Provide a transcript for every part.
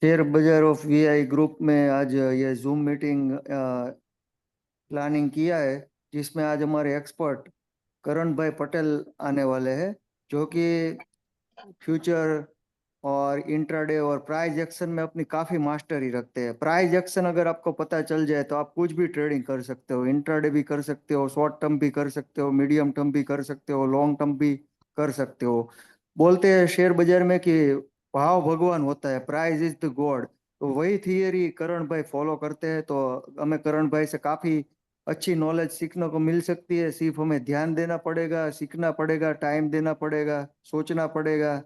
Share बाजार of VI group में आज ये जूम मीटिंग प्लानिंग किया है, जिसमें आज हमारे एक्सपर्ट करण भाई पटेल आने वाले हैं, जो कि फ्यूचर और इंट्राडे और प्राइस एक्शन में अपनी काफी मास्टरी रखते हैं। प्राइस एक्शन अगर आपको पता चल जाए तो आप कुछ भी ट्रेडिंग कर सकते हो, इंट्राडे भी कर सकते हो, शॉर्ट टर्म भी कर सकते हो, मीडियम टर्म भी कर सकते हो, लॉन्ग टर्म भी कर सकते हो। बोलते हैं शेयर बाजार में कि भाव भगवान होता है, प्राइस इज द गॉड। तो वही थियरी करण भाई फॉलो करते हैं, तो हमें करण भाई से काफी अच्छी नॉलेज सीखने को मिल सकती है। सिर्फ हमें ध्यान देना पड़ेगा, सीखना पड़ेगा, टाइम देना पड़ेगा, सोचना पड़ेगा।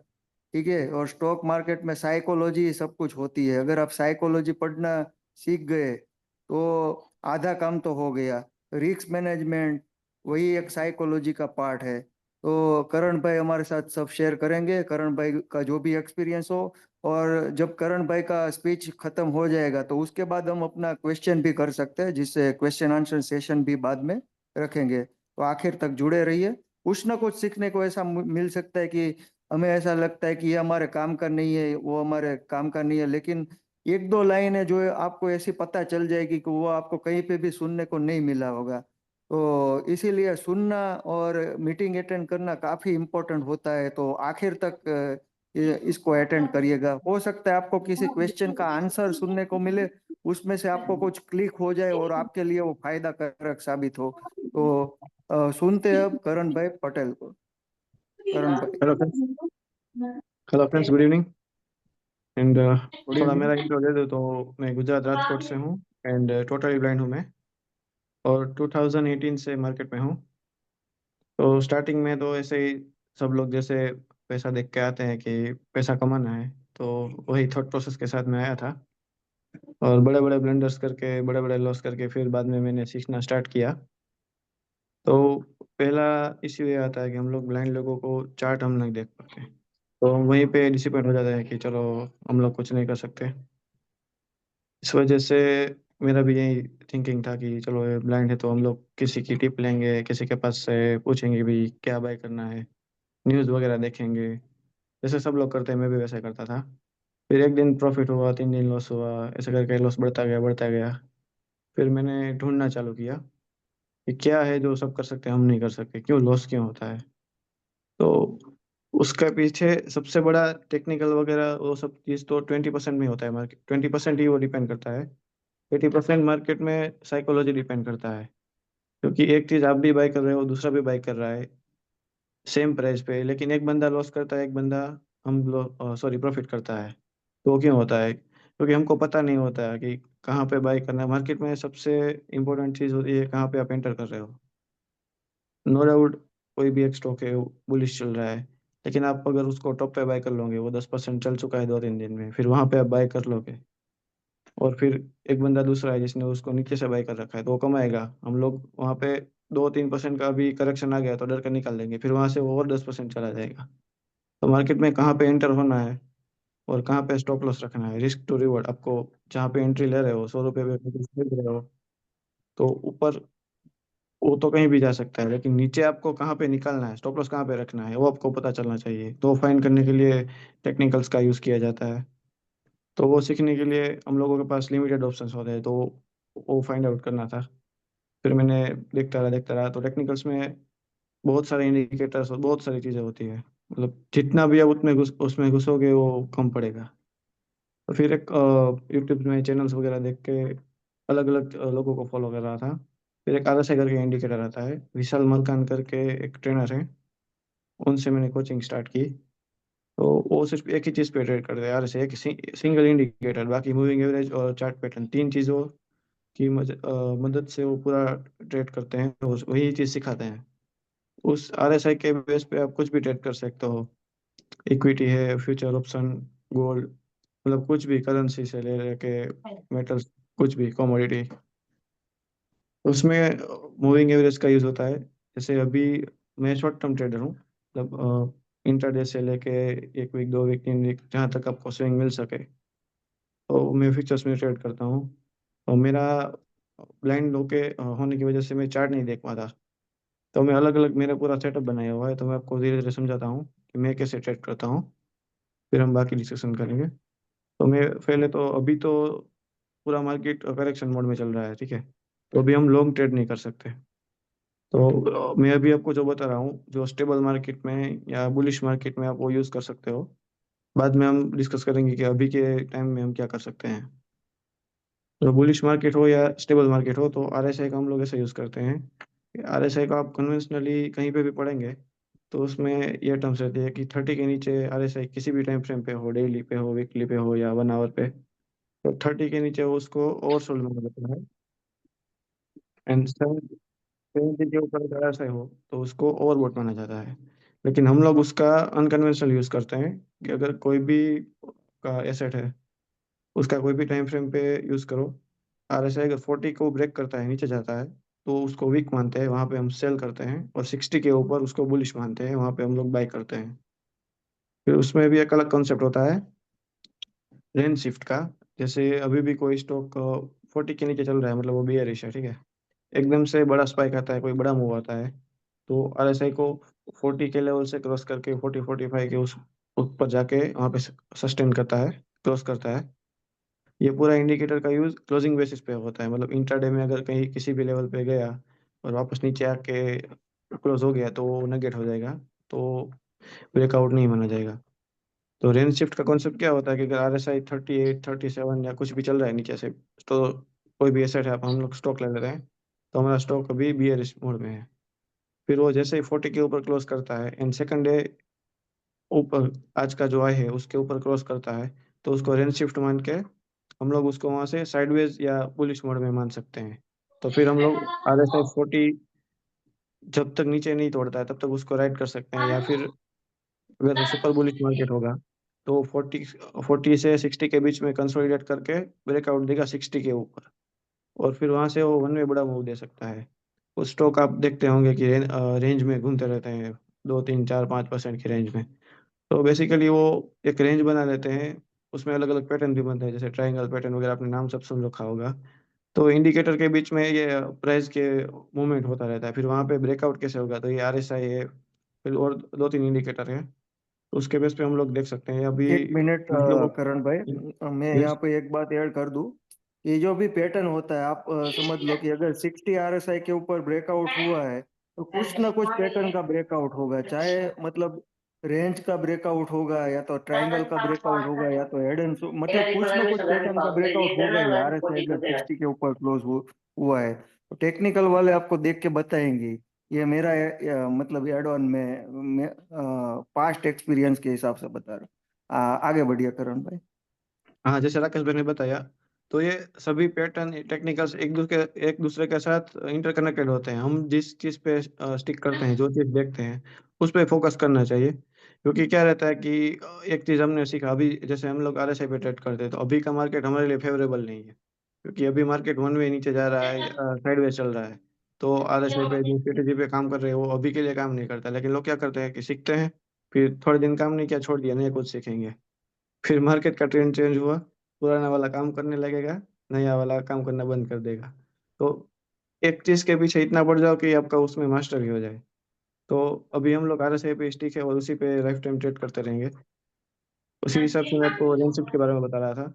ठीक है। और स्टॉक मार्केट में साइकोलॉजी सब कुछ होती है। अगर आप साइकोलॉजी पढ़ना सीख गए तो आधा काम तो हो गया। रिस्क मैनेजमेंट वही एक साइकोलॉजी का पार्ट है। तो करण भाई हमारे साथ सब शेयर करेंगे, करण भाई का जो भी एक्सपीरियंस हो। और जब करण भाई का स्पीच खत्म हो जाएगा तो उसके बाद हम अपना क्वेश्चन भी कर सकते हैं, जिससे क्वेश्चन आंसर सेशन भी बाद में रखेंगे। तो आखिर तक जुड़े रहिए। कुछ ना कुछ सीखने को ऐसा मिल सकता है कि हमें ऐसा लगता है कि ये हमारे काम का नहीं है, वो हमारे काम का नहीं है, लेकिन एक दो लाइन है जो है आपको ऐसी पता चल जाएगी कि वो आपको कहीं पे भी सुनने को नहीं मिला होगा। तो इसीलिए सुनना और मीटिंग अटेंड करना काफी इम्पोर्टेंट होता है। तो आखिर तक इसको अटेंड करिएगा। हो सकता है आपको किसी क्वेश्चन का आंसर सुनने को मिले, उसमें से आपको कुछ क्लिक हो जाए और आपके लिए वो फायदा कारक साबित हो। तो सुनते हैं अब करण भाई पटेल को। करण भाई। Hello friends. Hello friends, good evening. And good थोड़ा इवनिंग। मेरा इंट्रो दे दो तो मैं गुजरात राजकोट से हूँ। एंड टोटली ब्लाइंड हूँ मैं, और 2018 से मार्केट में हूँ। तो स्टार्टिंग में तो ऐसे ही सब लोग जैसे पैसा देख के आते हैं कि पैसा कमाना है, तो वही थॉट प्रोसेस के साथ में आया था। और बड़े बड़े ब्लंडर्स करके, बड़े बड़े लॉस करके फिर बाद में मैंने सीखना स्टार्ट किया। तो पहला इश्यू ये आता है कि हम लोग ब्लाइंड लोगों को चार्ट हम नहीं देख पाते, तो वहीं पे डिसिपेंड हो जाता है कि चलो हम लोग कुछ नहीं कर सकते। इस वजह से मेरा भी यही थिंकिंग था कि चलो ये ब्लाइंड है तो हम लोग किसी की टिप लेंगे, किसी के पास से पूछेंगे भी क्या बाय करना है, न्यूज़ वगैरह देखेंगे। जैसे सब लोग करते हैं, मैं भी वैसा करता था। फिर एक दिन प्रॉफिट हुआ, 3 दिन लॉस हुआ, ऐसे करके लॉस बढ़ता गया बढ़ता गया। फिर मैंने ढूंढना चालू किया कि क्या है जो सब कर सकते हैं हम नहीं कर सकते, क्यों लॉस क्यों होता है। तो उसका पीछे सबसे बड़ा टेक्निकल वगैरह वो सब चीज़ तो 20% में होता है, मार्केट 20% ही वो डिपेंड करता है। 80% मार्केट में साइकोलॉजी डिपेंड करता है। क्योंकि एक चीज़ आप भी बाय कर रहे हो, दूसरा भी बाय कर रहा है सेम प्राइस पे, लेकिन एक बंदा लॉस करता है, एक बंदा हम सॉरी प्रॉफिट करता है। तो वो क्यों होता है? क्योंकि हमको पता नहीं होता है कि कहाँ पे बाय करना है। मार्केट में सबसे इम्पोर्टेंट चीज़ होती है कहाँ पे आप एंटर कर रहे हो। नो डाउट कोई भी एक स्टॉक है बुलिश चल रहा है, लेकिन आप अगर उसको टॉप पे बाय कर लोगे, वो 10% चल चुका है 2-3 दिन में, फिर वहां पे आप बाय कर लोगे। और फिर एक बंदा दूसरा है जिसने उसको नीचे से बाय कर रखा है, तो वो कमाएगा। हम लोग वहां पे 2-3% का भी करेक्शन आ गया तो डर कर निकाल देंगे, फिर वहां से वो और 10% चला जाएगा। तो मार्केट में कहाँ पे एंटर होना है और कहाँ पे स्टॉप लॉस रखना है, रिस्क टू रिवॉर्ड, आपको जहाँ पे एंट्री ले रहे हो 100 रुपये पे खरीद रहे हो, तो ऊपर वो तो कहीं भी जा सकता है, लेकिन नीचे आपको कहाँ पे निकालना है, स्टॉप लॉस कहाँ पे रखना है, वो आपको पता चलना चाहिए। तो फाइंड करने के लिए टेक्निकल्स का यूज़ किया जाता है। तो वो सीखने के लिए हम लोगों के पास लिमिटेड ऑप्शंस होते हैं, तो वो फाइंड आउट करना था। फिर मैंने देखता रहा तो टेक्निकल्स में बहुत सारे इंडिकेटर्स और बहुत सारी चीज़ें होती है। मतलब जितना भी आप उसमें घुसोगे वो कम पड़ेगा। तो फिर एक यूट्यूब में चैनल्स वगैरह देख के अलग अलग लोगों को फॉलो कर रहा था। फिर एक आरएसआई करके इंडिकेटर आता है, विशाल मलकान करके एक ट्रेनर है, उनसे मैंने कोचिंग स्टार्ट की। तो वो सिर्फ एक ही चीज़ पे ट्रेड करते हैं, आरएसआई एक सिंगल इंडिकेटर, बाकी मूविंग एवरेज और चार्ट पैटर्न, तीन चीज़ों की मदद से वो पूरा ट्रेड करते हैं, तो वही चीज़ सिखाते हैं। उस आरएसआई के बेस पे आप कुछ भी ट्रेड कर सकते हो। इक्विटी है, फ्यूचर ऑप्शन, गोल्ड, मतलब कुछ भी, करेंसी से ले लेके मेटल्स, कुछ भी कमोडिटी। उसमें मूविंग एवरेज का यूज होता है। जैसे अभी मैं शॉर्ट टर्म ट्रेडर हूँ, मतलब इंट्राडे से लेके 1 वीक, 2 वीक, 3 वीक, जहाँ तक आपको स्विंग मिल सके, तो मैं फ्यूचर्स में ट्रेड करता हूँ। और मेरा ब्लाइंड होने की वजह से मैं चार्ट नहीं देख पाता। तो मैं अलग अलग, मेरा पूरा सेटअप बनाया हुआ है, तो मैं आपको धीरे धीरे समझाता हूँ कि मैं कैसे ट्रेड करता हूँ। फिर हम बाकी डिस्कशन करेंगे। तो मैं पहले तो अभी तो पूरा मार्केट करेक्शन मोड में चल रहा है, ठीक है। तो अभी हम लॉन्ग ट्रेड नहीं कर सकते। तो मैं अभी आपको जो बता रहा हूँ, जो स्टेबल मार्केट में या बुलिश मार्केट में आप वो यूज़ कर सकते हो। बाद में हम डिस्कस करेंगे कि अभी के टाइम में हम क्या कर सकते हैं। तो बुलिश मार्केट हो या स्टेबल मार्केट हो, तो आरएसआई का हम लोग ऐसे यूज़ करते हैं। आरएसआई का आप कन्वेंशनली कहीं पे भी पढ़ेंगे तो उसमें ये टर्म्स रहती है कि 30 के नीचे आरएसआई किसी भी टाइम फ्रेम पे हो, डेली पे हो, वीकली पे हो या 1 आवर पे, तो 30 के नीचे वो उसको ओवरसोल्ड माना जाता है। एंड 70 के ऊपर अगर आरएसआई हो तो उसको ओवरबॉट माना जाता है। लेकिन हम लोग उसका अनकन्वेंशनल यूज़ करते हैं कि अगर कोई भी का एसेट है, उसका कोई भी टाइम फ्रेम पे यूज़ करो, आरएसआई अगर 40 को ब्रेक करता है, नीचे जाता है, तो उसको वीक मानते हैं, वहां पे हम सेल करते हैं। और 60 के ऊपर उसको बुलिश मानते हैं, वहां पे हम लोग बाई करते हैं। फिर उसमें भी एक अलग कॉन्सेप्ट होता है रेंज शिफ्ट का। जैसे अभी भी कोई स्टॉक 40 के नीचे चल रहा है, मतलब वो बियरिश है, ठीक है। एकदम से बड़ा स्पाइक आता है, कोई बड़ा मूव आता है, तो आरएसआई को 40 के लेवल से क्रॉस करके 40-45 के उस ऊपर जाके वहां पे सस्टेन करता है, क्रॉस करता है। ये पूरा इंडिकेटर का यूज क्लोजिंग बेसिस पे होता है, मतलब इंट्राडे में अगर कहीं किसी भी लेवल पे गया और वापस नीचे आके क्लोज हो गया तो वो नेगेट हो जाएगा, तो ब्रेकआउट नहीं माना जाएगा। तो रेंज शिफ्ट का कॉन्सेप्ट क्या होता है कि अगर आरएसआई 38-37 या कुछ भी चल रहा है नीचे से, तो कोई भी एसेट है, आप हम लोग स्टॉक ले लेते हैं, तो हमारा स्टॉक अभी बियरिश मोड में है। फिर वो जैसे ही 40 के ऊपर क्लोज करता है एंड सेकंड डे ऊपर, आज का जो आय है उसके ऊपर क्रॉस करता है, तो उसको रेंज शिफ्ट मान के हम लोग उसको वहां से साइडवेज या बुलिश मोड में मान सकते हैं। तो फिर हम लोग आरएसआई 40 जब तक नीचे नहीं तोड़ता है तब तक उसको राइट कर सकते हैं, या फिर अगर सुपर बुलिश मार्केट होगा तो 40 से 60 के बीच में कंसोलिडेट करके ब्रेकआउट देगा 60 के ऊपर, और फिर वहां से वो वन वे बड़ा मूव दे सकता है। उस स्टॉक आप देखते होंगे कि रेंज में घूमते रहते हैं, 2-3-4-5% की रेंज में। तो बेसिकली वो एक रेंज बना लेते हैं, उसमें अलग अलग पैटर्न भी बनते हैं, जैसे ट्रायंगल पैटर्न वगैरह आपने नाम सब सुन रखा होगा। तो इंडिकेटर के बीच में ये प्राइस के मूवमेंट होता रहता है, फिर वहां पे ब्रेकआउट कैसे होगा, तो ये आरएसआई है, फिर और 2-3 इंडिकेटर है, तो उसके बेस पे हम लोग देख सकते हैं अभी। एक मिनट मतलब करण भाई, मैं यहाँ यस। पे एक बात ऐड कर दूं। ये जो भी पैटर्न होता है, आप समझ लो कि अगर 60 आरएसआई के ऊपर ब्रेकआउट हुआ है तो कुछ ना कुछ पैटर्न का ब्रेकआउट होगा, चाहे मतलब रेंज का ब्रेकआउट होगा, या तो ट्रायंगल का ब्रेकआउट होगा, या तो हेड एंड मतलब कुछ ना कुछ पैटर्न का ब्रेकआउट होगा ही आरएसआई अगर 60 के ऊपर हुआ है। तो टेक्निकल वाले आपको देख के बताएंगे। ये मेरा मतलब एड ऑन में पास्ट एक्सपीरियंस के हिसाब से बता रहा हूँ। आगे बढ़िए करण भाई। हाँ, जैसे राकेश भाई ने बताया, तो ये सभी पैटर्न टेक्निकल्स एक दूसरे के साथ इंटरकनेक्टेड होते हैं। हम जिस चीज़ पे स्टिक करते हैं, जो चीज़ देखते हैं, उस पे फोकस करना चाहिए। क्योंकि क्या रहता है कि एक चीज़ हमने सीखा अभी, जैसे हम लोग आरएसआई पे ट्रेड करते हैं, तो अभी का मार्केट हमारे लिए फेवरेबल नहीं है, क्योंकि अभी मार्केट वन वे नीचे जा रहा है, साइडवेज चल रहा है। तो आरएसआई पे जो स्ट्रेटेजी पे काम कर रहे हैं वो अभी के लिए काम नहीं करता, लेकिन लोग क्या करते हैं कि सीखते हैं, फिर थोड़े दिन काम नहीं किया, छोड़ दिया, नहीं कुछ सीखेंगे, फिर मार्केट का ट्रेंड चेंज हुआ, पुराना वाला काम करने लगेगा, नया वाला काम करना बंद कर देगा। तो एक चीज के पीछे इतना पड़ जाओ कि आपका उसमें मास्टर ही हो जाए। तो अभी हम लोग आरएसआई पे स्टिक है और उसी पे लाइफ टाइम ट्रेड करते रहेंगे। उसी हिसाब से मैं आपको रेंज शिफ्ट के बारे में बता रहा था।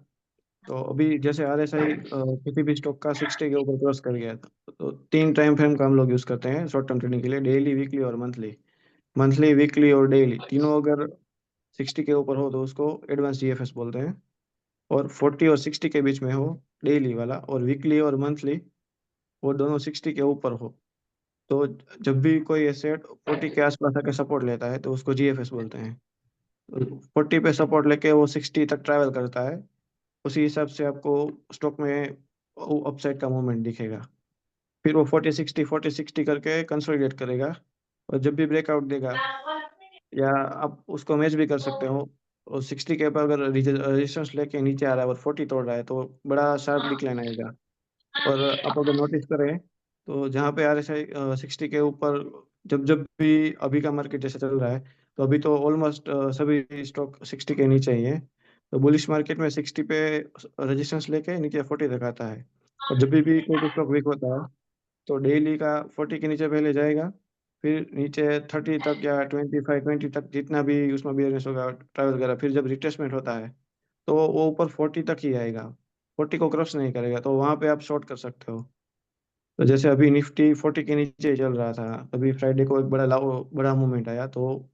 तो अभी जैसे आरएसआई किसी भी स्टॉक का 60 के ऊपर क्रॉस कर गया था, तो 3 टाइम फ्रेम का हम लोग यूज करते हैं शॉर्ट टर्म ट्रेडिंग के लिए, डेली, वीकली और मंथली। मंथली, वीकली और डेली तीनों अगर 60 के ऊपर हो तो उसको एडवांस जीएफएस बोलते हैं। और 40 और 60 के बीच में हो डेली वाला, और वीकली और मंथली वो दोनों 60 के ऊपर हो, तो जब भी कोई एसेट 40 के आसपास आके सपोर्ट लेता है तो उसको जीएफएस बोलते हैं। तो 40 पे सपोर्ट लेके वो 60 तक ट्रैवल करता है, उसी हिसाब से आपको स्टॉक में अपसाइड का मूवमेंट दिखेगा। फिर वो 40-60 करके कंसोलिडेट करेगा, और जब भी ब्रेकआउट देगा, या आप उसको मैच भी कर सकते हो, और 60 के ऊपर अगर रेजिस्टेंस लेके नीचे आ रहा है और 40 तोड़ रहा है तो बड़ा शार्प डिक्लाइन आएगा। और आप अगर नोटिस करें तो जहाँ पे आरएसआई 60 के ऊपर, जब जब भी अभी का मार्केट जैसे चल रहा है, तो अभी तो ऑलमोस्ट सभी स्टॉक 60 के नीचे ही है। तो बुलिश मार्केट में 60 पे रेजिस्टेंस लेके नीचे 40 तक आता है। और जब भी कोई भी स्टॉक वीक होता है तो डेली का 40 के नीचे पहले जाएगा, फिर नीचे 30 तक या 25-20 तक जितना भी उसमें बियरनेस होगा ट्रैवल करा, फिर जब रिट्रेसमेंट होता है तो वो ऊपर 40 तक ही आएगा, 40 को क्रॉस नहीं करेगा, तो वहां पे आप शॉर्ट कर सकते हो। तो जैसे अभी निफ्टी 40 के नीचे चल रहा था, अभी फ्राइडे को एक बड़ा मूवमेंट आया, तो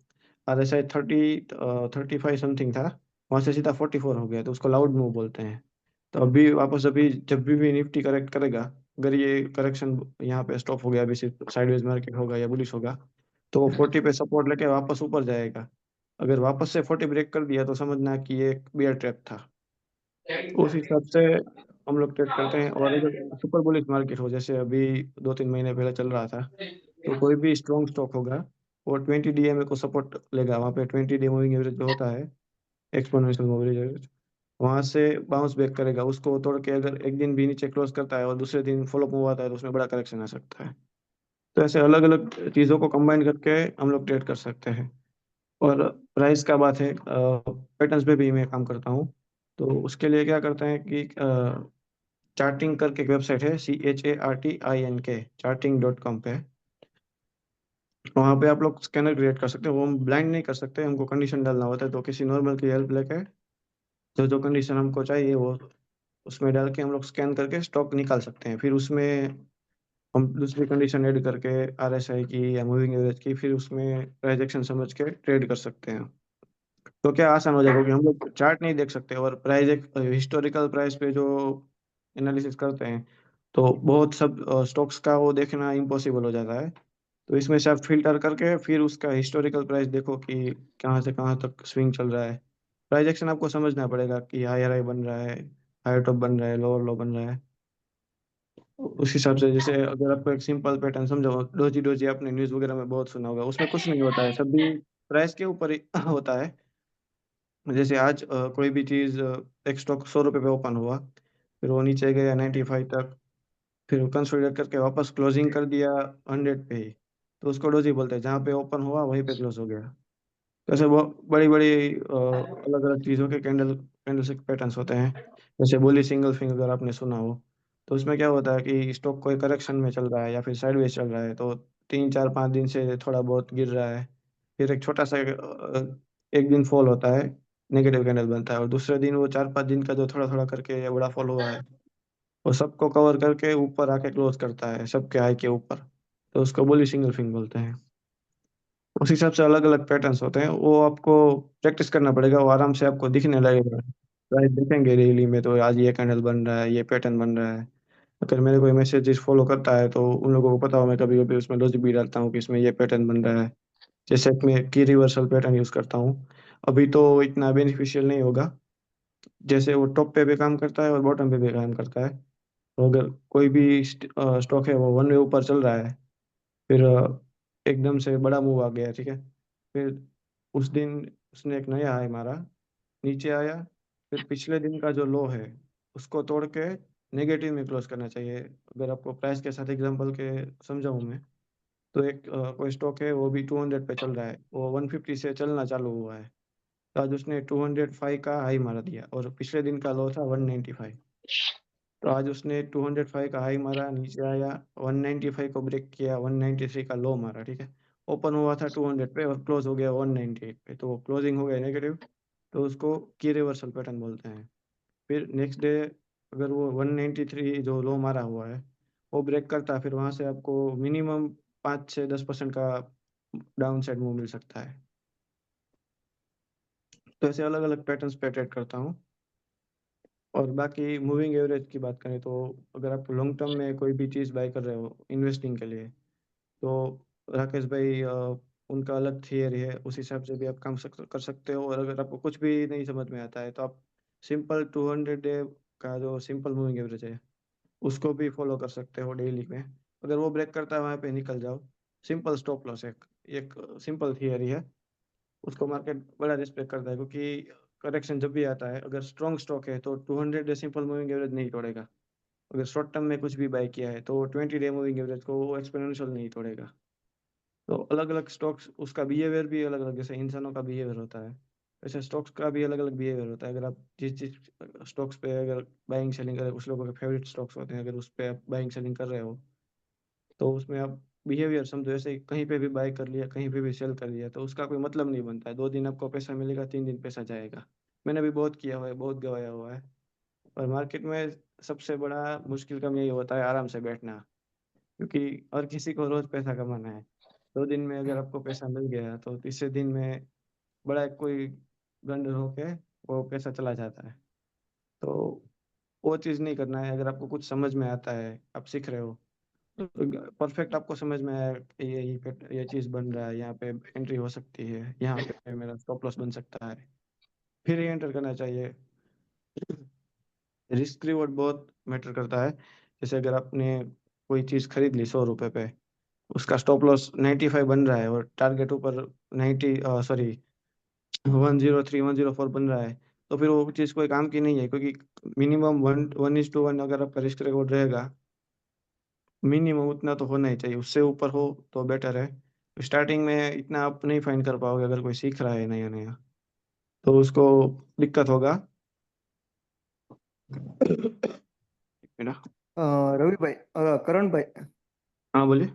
RSI 35 समथिंग था, वहां से सीधा 44 हो गया, तो उसको लाउड मूव बोलते हैं। तो अभी वापस, अभी जब भी निफ्टी करेक्ट करेगा, अगर ये करेक्शन यहाँ पे स्टॉप हो गया, अभी सिर्फ साइडवेज मार्केट होगा या बुलिश होगा, तो वो 40 पे सपोर्ट लेके वापस ऊपर जाएगा। अगर वापस से 40 ब्रेक कर दिया तो समझना कि ये एक बियर ट्रैप था। उस हिसाब से हम लोग ट्रेड करते हैं। और अगर सुपर बुलिश मार्केट हो, जैसे अभी 2-3 महीने पहले चल रहा था, तो कोई भी स्ट्रॉन्ग स्टॉक होगा, वो 20 DMA को सपोर्ट लेगा। वहाँ पे 20 डे मूविंग एवरेज जो होता है, एक्सपोनेंशियल मूविंग एवरेज, वहां से बाउंस बैक करेगा। उसको तोड़ के अगर एक दिन भी नीचे क्लोज करता है और दूसरे दिन फॉलोअप मूव आता है, तो उसमें बड़ा करेक्शन आ सकता है। तो ऐसे अलग अलग चीज़ों को कंबाइन करके हम लोग ट्रेड कर सकते हैं। और प्राइस का बात है, पैटर्न्स पे भी मैं काम करता हूँ। तो उसके लिए क्या करते हैं कि चार्टिंग करके एक वेबसाइट है, CHARTINK, charting.com पे। वहाँ पे आप लोग स्कैनर क्रिएट कर सकते हो। वो हम ब्लाइंड नहीं कर सकते, हमको कंडीशन डालना होता है, तो किसी नॉर्मल की हेल्प लेके जो जो कंडीशन हमको चाहिए वो उसमें डाल के हम लोग स्कैन करके स्टॉक निकाल सकते हैं। फिर उसमें हम दूसरी कंडीशन ऐड करके RSI की या मूविंग एवरेज की, फिर उसमें प्राइस एक्शन समझ के ट्रेड कर सकते हैं। तो क्या आसान हो जाएगा, क्योंकि हम लोग चार्ट नहीं देख सकते, और प्राइस एक हिस्टोरिकल प्राइस पे जो एनालिसिस करते हैं, तो बहुत सब स्टॉक्स का वो देखना इम्पॉसिबल हो जाता है। तो इसमें से आप फिल्टर करके फिर उसका हिस्टोरिकल प्राइस देखो कि कहाँ से कहाँ तक स्विंग चल रहा है। प्राइस एक्शन आपको समझना पड़ेगा कि हायर हाई बन रहा है, हायर टॉप बन रहा है, लोअर लो बन रहा है। उस हिसाब से, जैसे अगर आपको एक सिंपल पैटर्न समझो, डोजी डोजी आपने न्यूज़ वगैरह में बहुत सुना होगा, उसमें कुछ नहीं होता है, सभी प्राइस के ऊपर ही होता है। जैसे आज कोई भी चीज़, एक स्टॉक 100 रुपये पे ओपन हुआ, फिर वो नीचे गया 95 तक, फिर कंसोलिडेट करके वापस क्लोजिंग कर दिया 100 पे ही, तो उसको डोजी बोलते हैं। जहाँ पे ओपन हुआ वहीं पे क्लोज हो गया। तो ऐसे बहुत बड़ी बड़ी अलग अलग चीज़ों के कैंडलस्टिक पैटर्न्स होते हैं। जैसे बोली सिंगल फिंगर अगर आपने सुना हो, तो उसमें क्या होता है कि स्टॉक कोई करेक्शन में चल रहा है या फिर साइडवेज चल रहा है, तो 3-4-5 दिन से थोड़ा बहुत गिर रहा है, फिर एक छोटा सा एक दिन फॉल होता है, नेगेटिव कैंडल बनता है, और दूसरे दिन वो 4-5 दिन का जो थोड़ा थोड़ा करके ये बड़ा फॉल हुआ है, वो सबको कवर करके ऊपर आके क्लोज करता है सबके हाई के ऊपर, तो उसको बोली सिंगल फिंगर बोलते हैं। उस हिसाब से अलग अलग पैटर्न्स होते हैं, वो आपको प्रैक्टिस करना पड़ेगा, वो आराम से आपको दिखने लगेगा। प्राइस देखेंगे डेली में, तो आज ये कैंडल बन रहा है, ये पैटर्न बन रहा है। अगर मेरे कोई मैसेजेस फॉलो करता है तो उन लोगों को पता हो, मैं कभी कभी उसमें लॉजिक भी डालता हूँ कि इसमें ये पैटर्न बन रहा है। जैसे मैं की रिवर्सल पैटर्न यूज करता हूँ, अभी तो इतना बेनिफिशियल नहीं होगा, जैसे वो टॉप पे भी काम करता है और बॉटम पे भी काम करता है। तो अगर कोई भी स्टॉक है वो वन वे ऊपर चल रहा है, फिर एकदम से बड़ा मूव आ गया, ठीक है, फिर उस दिन उसने एक नया हाई मारा, नीचे आया, फिर पिछले दिन का जो लो है उसको तोड़ के नेगेटिव में क्लोज करना चाहिए। अगर आपको प्राइस के साथ एग्जांपल के समझाऊं मैं, तो एक कोई स्टॉक है, वो भी 200 पे चल रहा है, वो 150 से चलना चालू हुआ है, तो आज उसने 205 का हाई मारा दिया, और पिछले दिन का लो था 195। तो आज उसने 205 का हाई मारा, नीचे आया, 195 को ब्रेक किया, 193 का लो मारा, ठीक है। ओपन हुआ था 200 पे और क्लोज हो गया 198 पे, तो क्लोजिंग हो गया नेगेटिव, तो उसको की रिवर्सल पैटर्न बोलते हैं। फिर नेक्स्ट डे अगर वो 193 जो लो मारा हुआ है वो ब्रेक करता है, फिर वहां से आपको मिनिमम 5 से 10% का डाउन साइड मूव मिल सकता है। तो ऐसे अलग अलग पैटर्न्स पे ट्रेड करता हूँ। और बाकी मूविंग एवरेज की बात करें, तो अगर आप लॉन्ग टर्म में कोई भी चीज़ बाय कर रहे हो इन्वेस्टिंग के लिए, तो राकेश भाई उनका अलग थियरी है, उस हिसाब से भी आप कर सकते हो। और अगर आपको कुछ भी नहीं समझ में आता है, तो आप सिंपल 200 डे का जो सिंपल मूविंग एवरेज है उसको भी फॉलो कर सकते हो डेली में। अगर वो ब्रेक करता है वहाँ पे निकल जाओ। सिंपल स्टॉप लॉस एक एक सिंपल थियरी है, उसको मार्केट बड़ा रिस्पेक्ट करता है, क्योंकि करेक्शन जब भी आता है, अगर स्ट्रॉन्ग स्टॉक है तो 200 डे सिंपल मूविंग एवरेज नहीं तोड़ेगा। अगर शॉर्ट टर्म में कुछ भी बाय किया है तो 20 डे मूविंग एवरेज को वो एक्सपोनेंशियल नहीं तोड़ेगा। तो अलग अलग स्टॉक्स, उसका बिहेवियर भी अलग अलग, जैसे इंसानों का बिहेवियर होता है वैसे स्टॉक्स का भी अलग अलग बिहेवियर होता है। अगर आप जिस जिस स्टॉक्स पे अगर बाइंग सेलिंग कर, कुछ लोगों के फेवरेट स्टॉक्स होते हैं, अगर उस पे आप बाइंग सेलिंग कर रहे हो, तो उसमें आप बिहेवियर समझो, ऐसे ही कहीं पे भी बाय कर लिया, कहीं पे भी सेल कर लिया, तो उसका कोई मतलब नहीं बनता है। 2 दिन आपको पैसा मिलेगा, 3 दिन पैसा जाएगा। मैंने भी बहुत किया हुआ है, बहुत गवाया हुआ है। और मार्केट में सबसे बड़ा मुश्किल काम यही होता है, आराम से बैठना। क्योंकि हर किसी को रोज पैसा कमाना है। 2 दिन में अगर आपको पैसा मिल गया तो तीसरे दिन में बड़ा कोई ब्लंडर होके वो पैसा चला जाता है। तो वो चीज़ नहीं करना है। अगर आपको कुछ समझ में आता है, आप सीख रहे हो, तो परफेक्ट आपको समझ में आया कि ये चीज़ बन रहा है, यहाँ पे एंट्री हो सकती है, यहाँ पे मेरा स्टॉप लॉस बन सकता है, फिर ये एंटर करना चाहिए। रिस्क रिवॉर्ड बहुत मैटर करता है। जैसे अगर आपने कोई चीज़ खरीद ली 100 रुपए पे, उसका स्टॉप लॉस 95 बन रहा है और टारगेट ऊपर 90 सॉरी 103 104 बन रहा है, तो फिर वो चीज़ कोई काम की नहीं है। क्योंकि मिनिमम 1:1 अगर आपका रिस्क रिवॉर्ड रहेगा, मिनिमम उतना तो होना ही चाहिए। उससे ऊपर हो तो बेटर है। स्टार्टिंग में इतना आप नहीं फाइंड कर पाओगे। अगर कोई सीख रहा है नया नया तो उसको दिक्कत होगा। है ना? रवि भाई, करण भाई, हाँ बोलिए।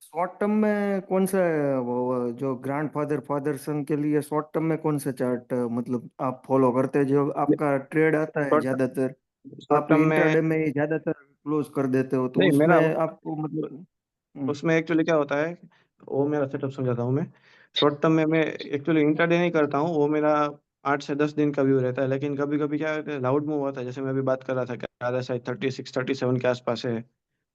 शॉर्ट टर्म में कौन सा वो जो ग्रैंड फादर फादर सन के लिए शॉर्ट टर्म में कौन सा चार्ट मतलब आप फॉलो करते हैं, जो आपका ट्रेड आता है शॉर्ट ज्यादातर? शॉर्ट आप टर्म में इंट्राडे में ही ज्यादातर क्लोज कर देते हो, तो नहीं, उसमें मेरा आपको मतलब उसमें एक्चुअली क्या होता है, वो मेरा सेटअप समझाता हूँ मैं। शॉर्ट टर्म में मैं एक्चुअली इंट्राडे नहीं करता हूँ, वो मेरा 8 से 10 दिन का व्यू रहता है। लेकिन कभी कभी क्या होता है, लाउड मूव होता है। जैसे मैं अभी बात कर रहा था कि RSI 36 37 के आसपास है,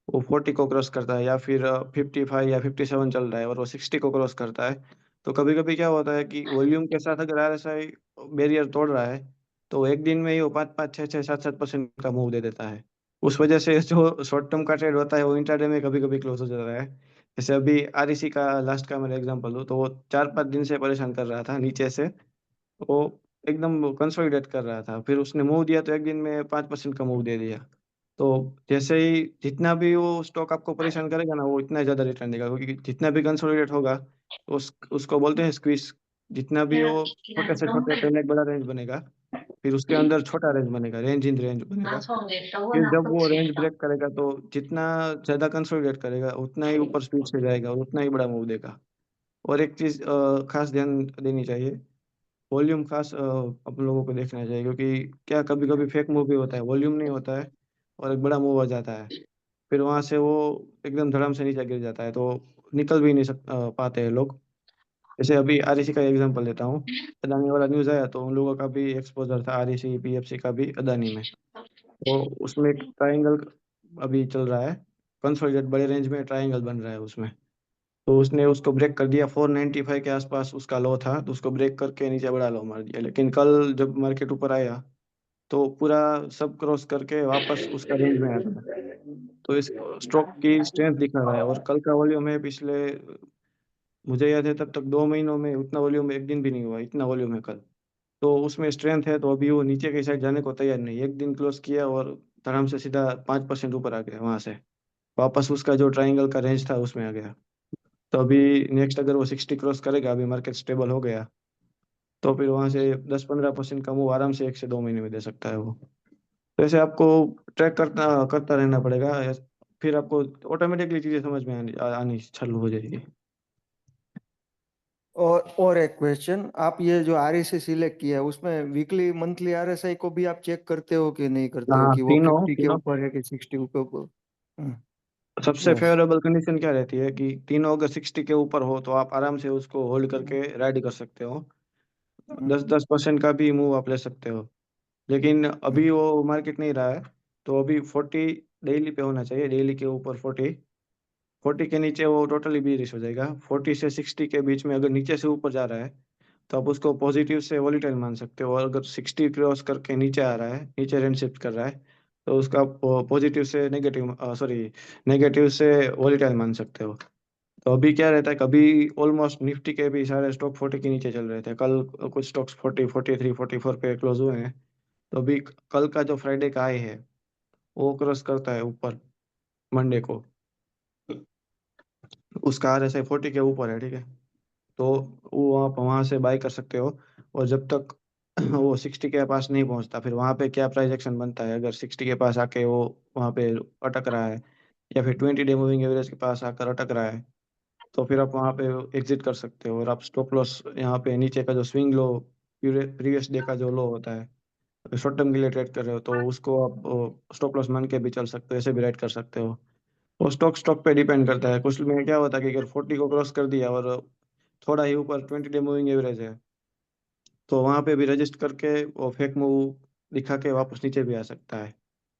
वो 40 को क्रॉस करता है, या फिर 55 या 57 चल रहा है और वो 60 को क्रॉस करता है। तो कभी कभी क्या होता है कि वॉल्यूम के साथ अगर RSI बैरियर तोड़ रहा है, तो एक दिन में ही वो 5 5 6 6 7 7% का मूव दे देता है। उस वजह से जो शॉर्ट टर्म का ट्रेड होता है वो इंट्राडे में कभी कभी क्लोज हो जाता है। जैसे अभी REC का लास्ट का मेरा एग्जांपल दूं, तो वो 4 5 दिन से परेशान कर रहा था नीचे से। वो एकदम कंसोलिडेट कर रहा था, फिर उसने मूव दिया तो एक दिन में 5% का मूव दे दिया। तो जैसे ही जितना भी वो स्टॉक आपको परेशान करेगा ना, वो इतना ज्यादा रिटर्न देगा। क्योंकि जितना भी कंसोलिडेट होगा, उसको बोलते हैं स्क्वीज। जितना भी वो छोटे से छोटे पहले एक बड़ा रेंज बनेगा, फिर उसके अंदर छोटा रेंज बनेगा, रेंज इन रेंज बनेगा। फिर जब वो रेंज ब्रेक करेगा तो जितना ज्यादा कंसोलिडेट करेगा उतना ही ऊपर स्पीड से जाएगा और उतना ही बड़ा मूव देगा। और एक चीज खास ध्यान देनी चाहिए, वॉल्यूम खास अपन लोगों को देखना चाहिए। क्योंकि क्या कभी कभी फेक मूव भी होता है, वॉल्यूम नहीं होता है और एक बड़ा मूव हो जाता है। फिर वहां से वो एकदम धड़ाम से नीचे गिर जाता है, तो निकल भी नहीं पाते हैं लोग। जैसे अभी REC का एग्जांपल लेता हूँ। अदानी वाला न्यूज आया तो उन लोगों का भी एक्सपोजर था, REC PFC का भी अदानी में। तो उसमें एक ट्रायंगल अभी चल रहा है, कंसोलिडेट बड़े रेंज में ट्रायंगल बन रहा है उसमें। तो उसने उसको ब्रेक कर दिया, 495 के आसपास उसका लो था, तो उसको ब्रेक करके नीचे बड़ा लो मार दिया। लेकिन कल जब मार्केट ऊपर आया तो पूरा सब क्रॉस करके वापस उसका रेंज में आ गया। तो इस स्टॉक की स्ट्रेंथ दिखा रहा है। और कल का वॉल्यूम है, पिछले मुझे याद है तब तक 2 महीनों में उतना वॉल्यूम एक दिन भी नहीं हुआ, इतना वॉल्यूम है कल। तो उसमें स्ट्रेंथ है। तो अभी वो नीचे की साइड जाने को तैयार नहीं, एक दिन क्लोज किया और धड़ाम से सीधा 5% ऊपर आ गया, वहां से वापस उसका जो ट्राइंगल का रेंज था उसमें आ गया। तो अभी नेक्स्ट अगर वो 60 क्रॉस करेगा, अभी मार्केट स्टेबल हो गया, तो फिर वहां से 10 15% का मूव आराम से 1 से 2 महीने में दे सकता है वो। तो ऐसे आपको ट्रैक करता करता रहना पड़ेगा। फिर आपको ऑटोमेटिकली चीजें समझ में आनी चालू हो जाएगी। और एक क्वेश्चन, आप ये जो RSI सिलेक्ट किया है उसमें वीकली मंथली RSI को भी आप चेक करते हो कि नहीं करते हो, हाँ, कि वो तीनों 50 के तीनों। ऊपर है कि 60 के ऊपर? सबसे यस। फेवरेबल कंडीशन क्या रहती है कि तीनों अगर 60 के ऊपर हो तो आप आराम से उसको होल्ड करके राइड कर सकते हो। 10 10% का भी मूव आप ले सकते हो। लेकिन अभी वो मार्केट नहीं रहा है, तो अभी 40 डेली पे होना चाहिए। डेली के ऊपर 40 के नीचे वो टोटली बेरिश हो जाएगा। 40 से 60 के बीच में अगर नीचे से ऊपर जा रहा है तो आप उसको पॉजिटिव से वॉलीटाइल मान सकते हो। और अगर 60 क्रॉस करके नीचे आ रहा है, नीचे रेंज शिफ्ट कर रहा है, तो उसका पॉजिटिव से नेगेटिव सॉरी नेगेटिव से वॉलीटाइल मान सकते हो। तो अभी क्या रहता है, कभी ऑलमोस्ट निफ्टी के भी सारे स्टॉक 40 के नीचे चल रहे थे कल। कुछ स्टॉक्स 40 43 44 पे क्लोज हुए हैं। तो अभी कल का जो फ्राइडे का हाई है वो क्रॉस करता है ऊपर मंडे को, उसका RSI 40 के ऊपर है, ठीक है। तो वो आप वहां से बाय कर सकते हो। और जब तक वो 60 के पास नहीं पहुंचता, फिर वहां पे क्या प्राइस एक्शन बनता है। अगर 60 के पास आके वो वहां पे अटक रहा है, या फिर 20 डे मूविंग एवरेज के पास आकर अटक रहा है, तो फिर आप वहां पे एग्जिट कर सकते हो। और आप स्टॉप लॉस यहाँ पे नीचे का जो स्विंग लो प्रीवियस डे का जो लो होता है, शॉर्ट टर्म के लिए ट्रेड कर रहे हो तो उसको आप स्टॉप लॉस मान के भी चल सकते हो, ऐसे भी राइट कर सकते हो। वो स्टॉक स्टॉक पे डिपेंड करता है। कुछ में क्या होता है कि अगर 40 को क्रॉस कर दिया और थोड़ा ही ऊपर 20 डे मूविंग एवरेज है, तो वहां पे भी रजिस्ट करके वो फेक मूव दिखा के वापस नीचे भी आ सकता है।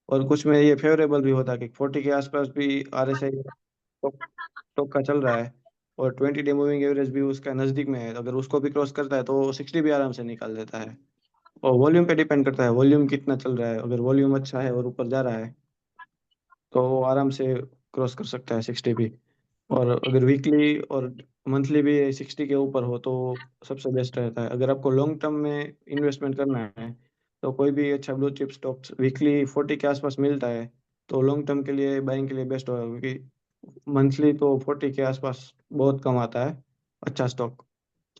और कुछ में ये फेवरेबल भी होता है कि 40 के आसपास भी RSI स्टॉक स्टॉक का चल रहा है और 20 डे मूविंग एवरेज भी उसका नजदीक में है, अगर उसको भी क्रॉस करता है तो 60 भी आराम से निकाल देता है। और वॉल्यूम पे डिपेंड करता है, वॉल्यूम कितना चल रहा है। अगर वॉल्यूम अच्छा है और ऊपर जा रहा है तो वो आराम से क्रॉस कर सकता है 60 भी। और अगर वीकली और मंथली भी 60 के ऊपर हो तो सबसे बेस्ट रहता है। अगर आपको लॉन्ग टर्म में इन्वेस्टमेंट करना है तो कोई भी अच्छा ब्लू चिप स्टॉक वीकली 40 के आसपास मिलता है तो लॉन्ग टर्म के लिए बाइंग के लिए बेस्ट होगा, क्योंकि मंथली तो 40 के आसपास बहुत कम आता है अच्छा स्टॉक।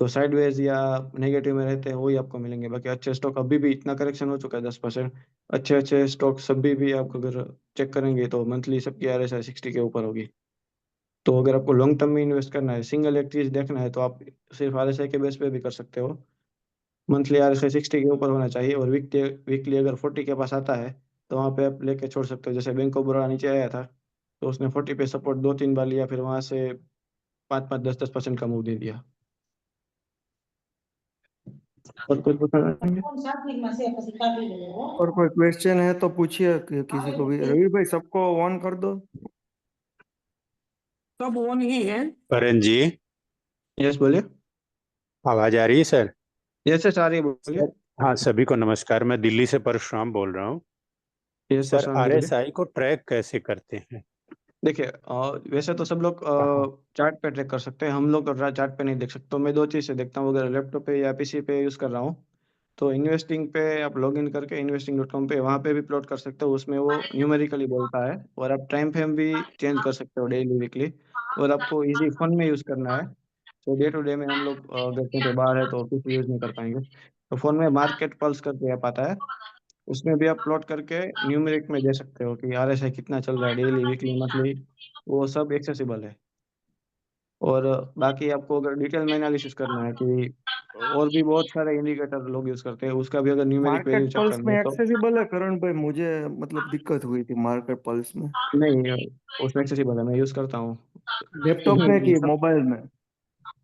तो साइडवेज या नेगेटिव में रहते हैं वही आपको मिलेंगे। बाकी अच्छे स्टॉक अभी भी इतना करेक्शन हो चुका है 10%, अच्छे अच्छे स्टॉक सभी भी आप अगर चेक करेंगे तो मंथली सबकी RSI 60 के ऊपर होगी। तो अगर आपको लॉन्ग टर्म में इन्वेस्ट करना है, सिंगल एक चीज देखना है, तो आप सिर्फ RSI के बेस पे भी कर सकते हो। मंथली RSI 60 के ऊपर होना चाहिए और वीकली वीकली अगर 40 के पास आता है तो वहाँ पे आप लेके छोड़ सकते हो। जैसे बैंक ऑफ बड़ौदा नीचे आया था तो उसने 40 पे सपोर्ट 2-3 बार लिया, फिर वहां से 5-5 10-10% का मूव दे दिया। और कुछ बताना है? और कोई क्वेश्चन है तो पूछिए किसी को भी। रवि भाई सबको ऑन कर दो। सब ऑन ही है। करण जी, यस बोलिए। आवाज आ रही है सर? यस यस आ रही है, बोलिए। सर, हाँ सभी को नमस्कार। मैं दिल्ली से परशुराम बोल रहा हूँ। यस सर, प्रशांत जी बोलिए। RSI को ट्रैक कैसे करते हैं? देखिए वैसे तो सब लोग हाँ। चार्ट पे ट्रैक कर सकते हैं, हम लोग तो चार्ट पे नहीं देख सकते। तो मैं दो चीज़ से देखता हूँ, अगर लैपटॉप पे या PC पे यूज़ कर रहा हूँ तो इन्वेस्टिंग पे आप लॉग इन करके investing.com पे वहाँ पे भी प्लॉट कर सकते हो, उसमें वो न्यूमेरिकली बोलता है। और आप टाइम फ्रेम भी चेंज कर सकते हो डेली वीकली। और आपको इजी फोन में यूज़ करना है तो डे टू डे में हम लोग अगर कहीं पे बाहर है तो PC यूज़ नहीं कर पाएंगे। तो फोन में मार्केट पल्स करके ऐप आता है, उसमें भी आप प्लॉट करके न्यूमेरिक में दे सकते हो कि RSI कितना चल रहा है डेली वीकली मंथली, वो सब एक्सेसिबल है। और बाकी आपको अगर डिटेल में एनालिसिस करना है कि और भी बहुत सारे इंडिकेटर लोग यूज करते हैं, उसका भी अगर numeric market value check pulse करना में है तो एक्सेसिबल है करण भाई? मुझे मतलब दिक्कत हुई थी मार्केट पल्स में। नहीं, उसमें एक्सेसिबल है, मैं यूज करता हूँ। लैपटॉप में कि सब मोबाइल में?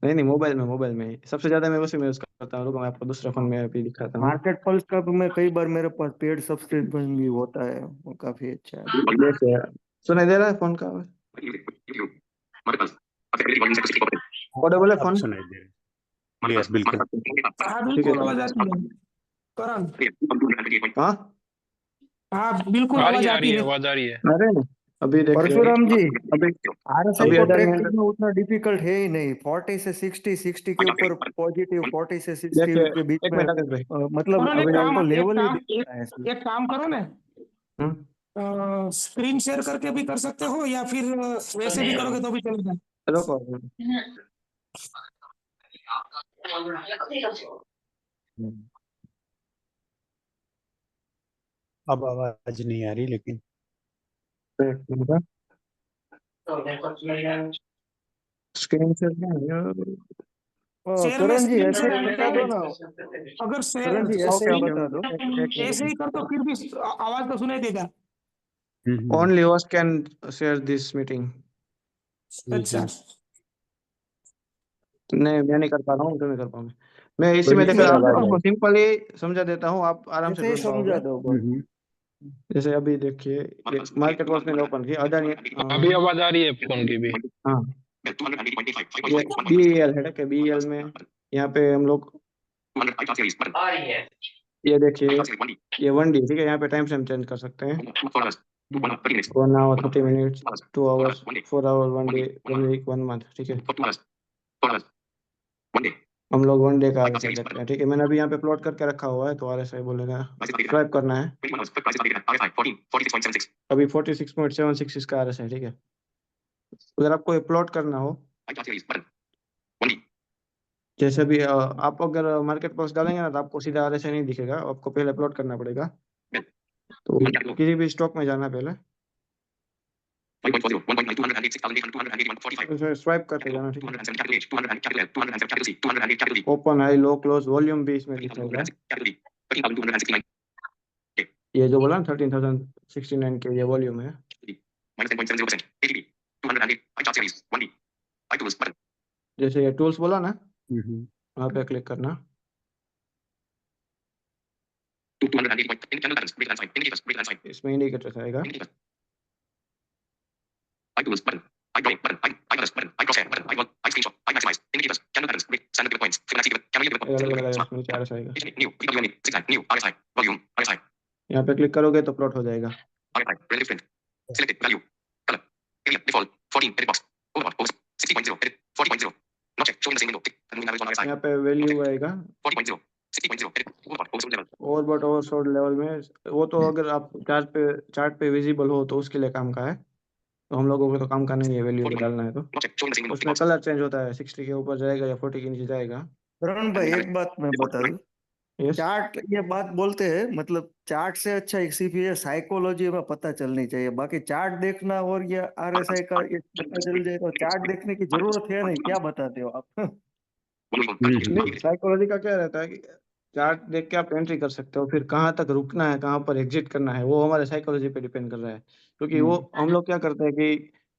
नहीं नहीं, मोबाइल में ही सबसे ज्यादा मैं उसी में यूज करता हूँ। रुको मैं आपको दूसरे फोन में भी दिखाता हूँ। मार्केट पल्स का तो मैं कई बार मेरे पास पेड सब्सक्रिप्शन भी होता है, वो काफी अच्छा है। देखिए, सुनाई दे रहा है फोन का? ऑडिबल है अब फोन? सुनाई दे रही है? यस, बिल्कुल। हाँ ठीक है बिल्कुल तो आवाज आती है करण। हाँ, हाँ बिल्कुल आ रही आवाज है, आ रही आती है, है। आवाज आ रही है। अरे अभी देखिए, परशुराम जी, अभी RSI अभी को ट्रैक अडानी करना उतना डिफिकल्ट है ही नहीं। 40 से 60, 60 के ऊपर पॉजिटिव, 40 से 60 देखिए, के बीच एक में मिनट आकाश भाई। मतलब करण अभी आपको लेवल ही दिखता है इसमें। एक काम करो ना, हम्म, स्क्रीन शेयर करके भी कर सकते हो या फिर वैसे भी करोगे तो भी चलेगा। रुको। अब आवाज नहीं आ रही लेकिन। स्क्रीन शेयर क्या है यार? शेयर में करण जी स्क्रीन ऐसे शेयर ही है बता क्या? दो ना। अगर करण जी ऐसे ही स्क्रीन ओके बता दो। ओके, ऐसे ही कर तो फिर भी आवाज तो सुनाई देगा। Hmm. Only host can share this meeting. अच्छा नहीं, मैं नहीं कर पा रहा हूँ, तो नहीं कर पाऊंगा। मैं इसी में कोई देखा सर, मैं आवाज आपको आई। सिंपली समझा देता हूँ, आप आराम से ऐसे ही ढूंढ समझा पाओगे। दो बस। जैसे अभी देखिए, मार्केट वॉच मैंने ओपन किया, अडानी अभी आवाज आ रही है फोन की भी। हाँ, ये BEL है क्या? BEL में यहाँ पे हम लोग ये देखिए, ये 1D ठीक है, यहाँ पे टाइम फ्रेम चेंज कर सकते हैं। 1 hour 30 minutes, 2 hours, 4 hour, 1 day, 1 week, 1 month, ठीक है। हम लोग 1 डे का RSI देखते हैं, ठीक है। मैंने अभी यहाँ पे प्लॉट करके रखा हुआ है तो RSI बोलेगा, स्वाइप करना है। अभी 46.76 इसका RSI, ठीक है। अगर आपको ये प्लॉट करना हो, जैसे भी आप अगर मार्केट पल्स डालेंगे ना तो आपको सीधा RSI नहीं दिखेगा, आपको पहले प्लॉट करना पड़ेगा। तो किसी भी स्टॉक में जाना पहले, स्वाइप करते जाना, ठीक है। ओपन, हाई, लो, क्लोज, वॉल्यूम भी इसमें दिखाएगा। ये जो बोला 13,069 के ये वॉल्यूम है। जैसे ये टूल्स बोला ना, वहाँ पे क्लिक करना। इसमें इंडिकेटर्स आएगा। यहाँ पे क्लिक करोगे तो प्लॉट हो जाएगा। यहाँ पे वैल्यू आएगा ओवरबॉट ओवरसोल्ड लेवल में। वो तो अगर आप चार्ट पे विजिबल हो तो उसके लिए काम का है, तो हम लोगों को तो काम का नहीं है वैल्यू डालना है। तो उसमें कलर चेंज होता है, 60 के ऊपर जाएगा या 40 के नीचे जाएगा। करण भाई एक बात मैं बता दूं, यस, चार्ट ये बात बोलते हैं, मतलब चार्ट से अच्छा एक सिर्फ ये साइकोलॉजी में पता चलनी चाहिए, बाकी चार्ट देखना और ये RSI का ये पता चल जाए तो चार्ट देखने की जरूरत है नहीं। क्या बताते हो आप? नहीं, साइकोलॉजी का क्या रहता है कि चार्ट देख के आप एंट्री कर सकते हो, फिर कहाँ तक रुकना है, कहाँ पर एग्जिट करना है, वो हमारे साइकोलॉजी पे डिपेंड कर रहा है। क्योंकि वो हम लोग क्या करते हैं कि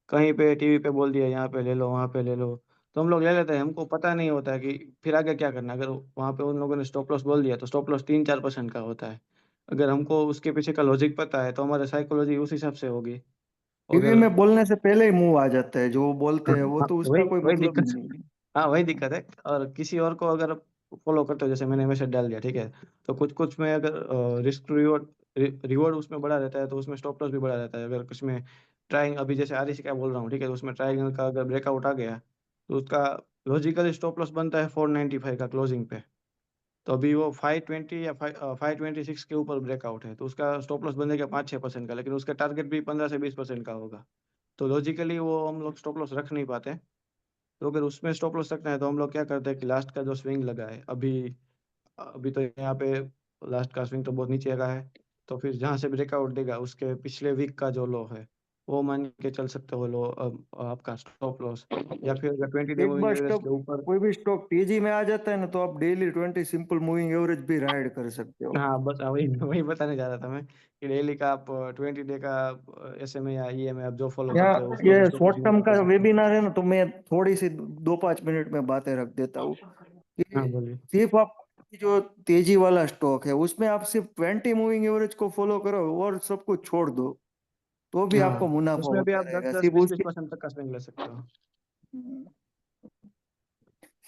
कहीं पे टीवी पे बोल दिया यहाँ पे ले लो, वहाँ पे ले लो, तो हम लोग ले लेते हैं। हमको पता नहीं होता है कि फिर आगे क्या करना है। अगर वहाँ पे उन लोगों ने स्टॉप लॉस बोल दिया तो स्टॉप लॉस 3-4% का होता है। अगर हमको उसके पीछे का लॉजिक पता है तो हमारे साइकोलॉजी उस हिसाब से होगी। टीवी अगर में बोलने से पहले ही मुंह आ जाता है, जो वो बोलते हैं वो हाँ, तो उसका वही कोई वही मतलब दिक्कत। नहीं है। हाँ, वही दिक्कत है। और किसी और को अगर फॉलो करते हो, जैसे मैंने मैसेज डाल दिया, ठीक है, तो कुछ कुछ में अगर रिस्क रिवॉर्ड रिवॉर्ड उसमें बड़ा रहता है तो उसमें स्टॉप लॉस भी बड़ा रहता है। अगर कुछ में ट्राइंग, अभी जैसे RSI का बोल रहा हूँ, ठीक है, तो उसमें ट्रायंगल का अगर ब्रेकआउट आ गया तो उसका लॉजिकली स्टॉप लॉस बनता है 495 का क्लोजिंग पे। तो अभी वो 520 या 526 के ऊपर ब्रेकआउट है, तो उसका स्टॉप लॉस बनेगा 5-6% का, लेकिन उसका टारगेट भी 15 से 20% का होगा। तो लॉजिकली वो हम लोग स्टॉप लॉस रख नहीं पाते। तो अगर उसमें स्टॉप लॉस रखना है तो हम लोग क्या करते हैं कि लास्ट का जो स्विंग लगा है, अभी अभी तो यहाँ पे लास्ट का स्विंग तो बहुत नीचे का है, तो फिर जहाँ से ब्रेकआउट देगा उसके पिछले वीक का जो लो है वो मान के चल सकते हो लो, आपका स्टॉप लॉस। या फिर अगर 20-डे एक मूविंग बार एवरेज स्टॉक, के ऊपर। कोई भी स्टॉक तेजी में आ जाता है ना, तो आप डेली 20 सिंपल मूविंग एवरेज भी राइड कर सकते हो। हाँ, बस वही वही बताने जा रहा था मैं कि डेली का आप 20 डे का SMA या EMA आप जो फॉलो या करते हो उसको भी ये stop loss short term maintain का कर सकते हो। वेबिनार है ना, तो मैं थोड़ी सी 2-5 मिनट में बातें रख देता हूँ हाँ, कि बोलिए। सिर्फ आप जो तेजी वाला स्टॉक है उसमें आप सिर्फ 20 मूविंग एवरेज को फॉलो करो और सब कुछ छोड़ दो, तो भी आपको हाँ, मुनाफा उसमें भी होता आप दस रहेगा। दस सिर्फ बीस बीस उसके परसेंट तक का स्विंग ले सकते हो।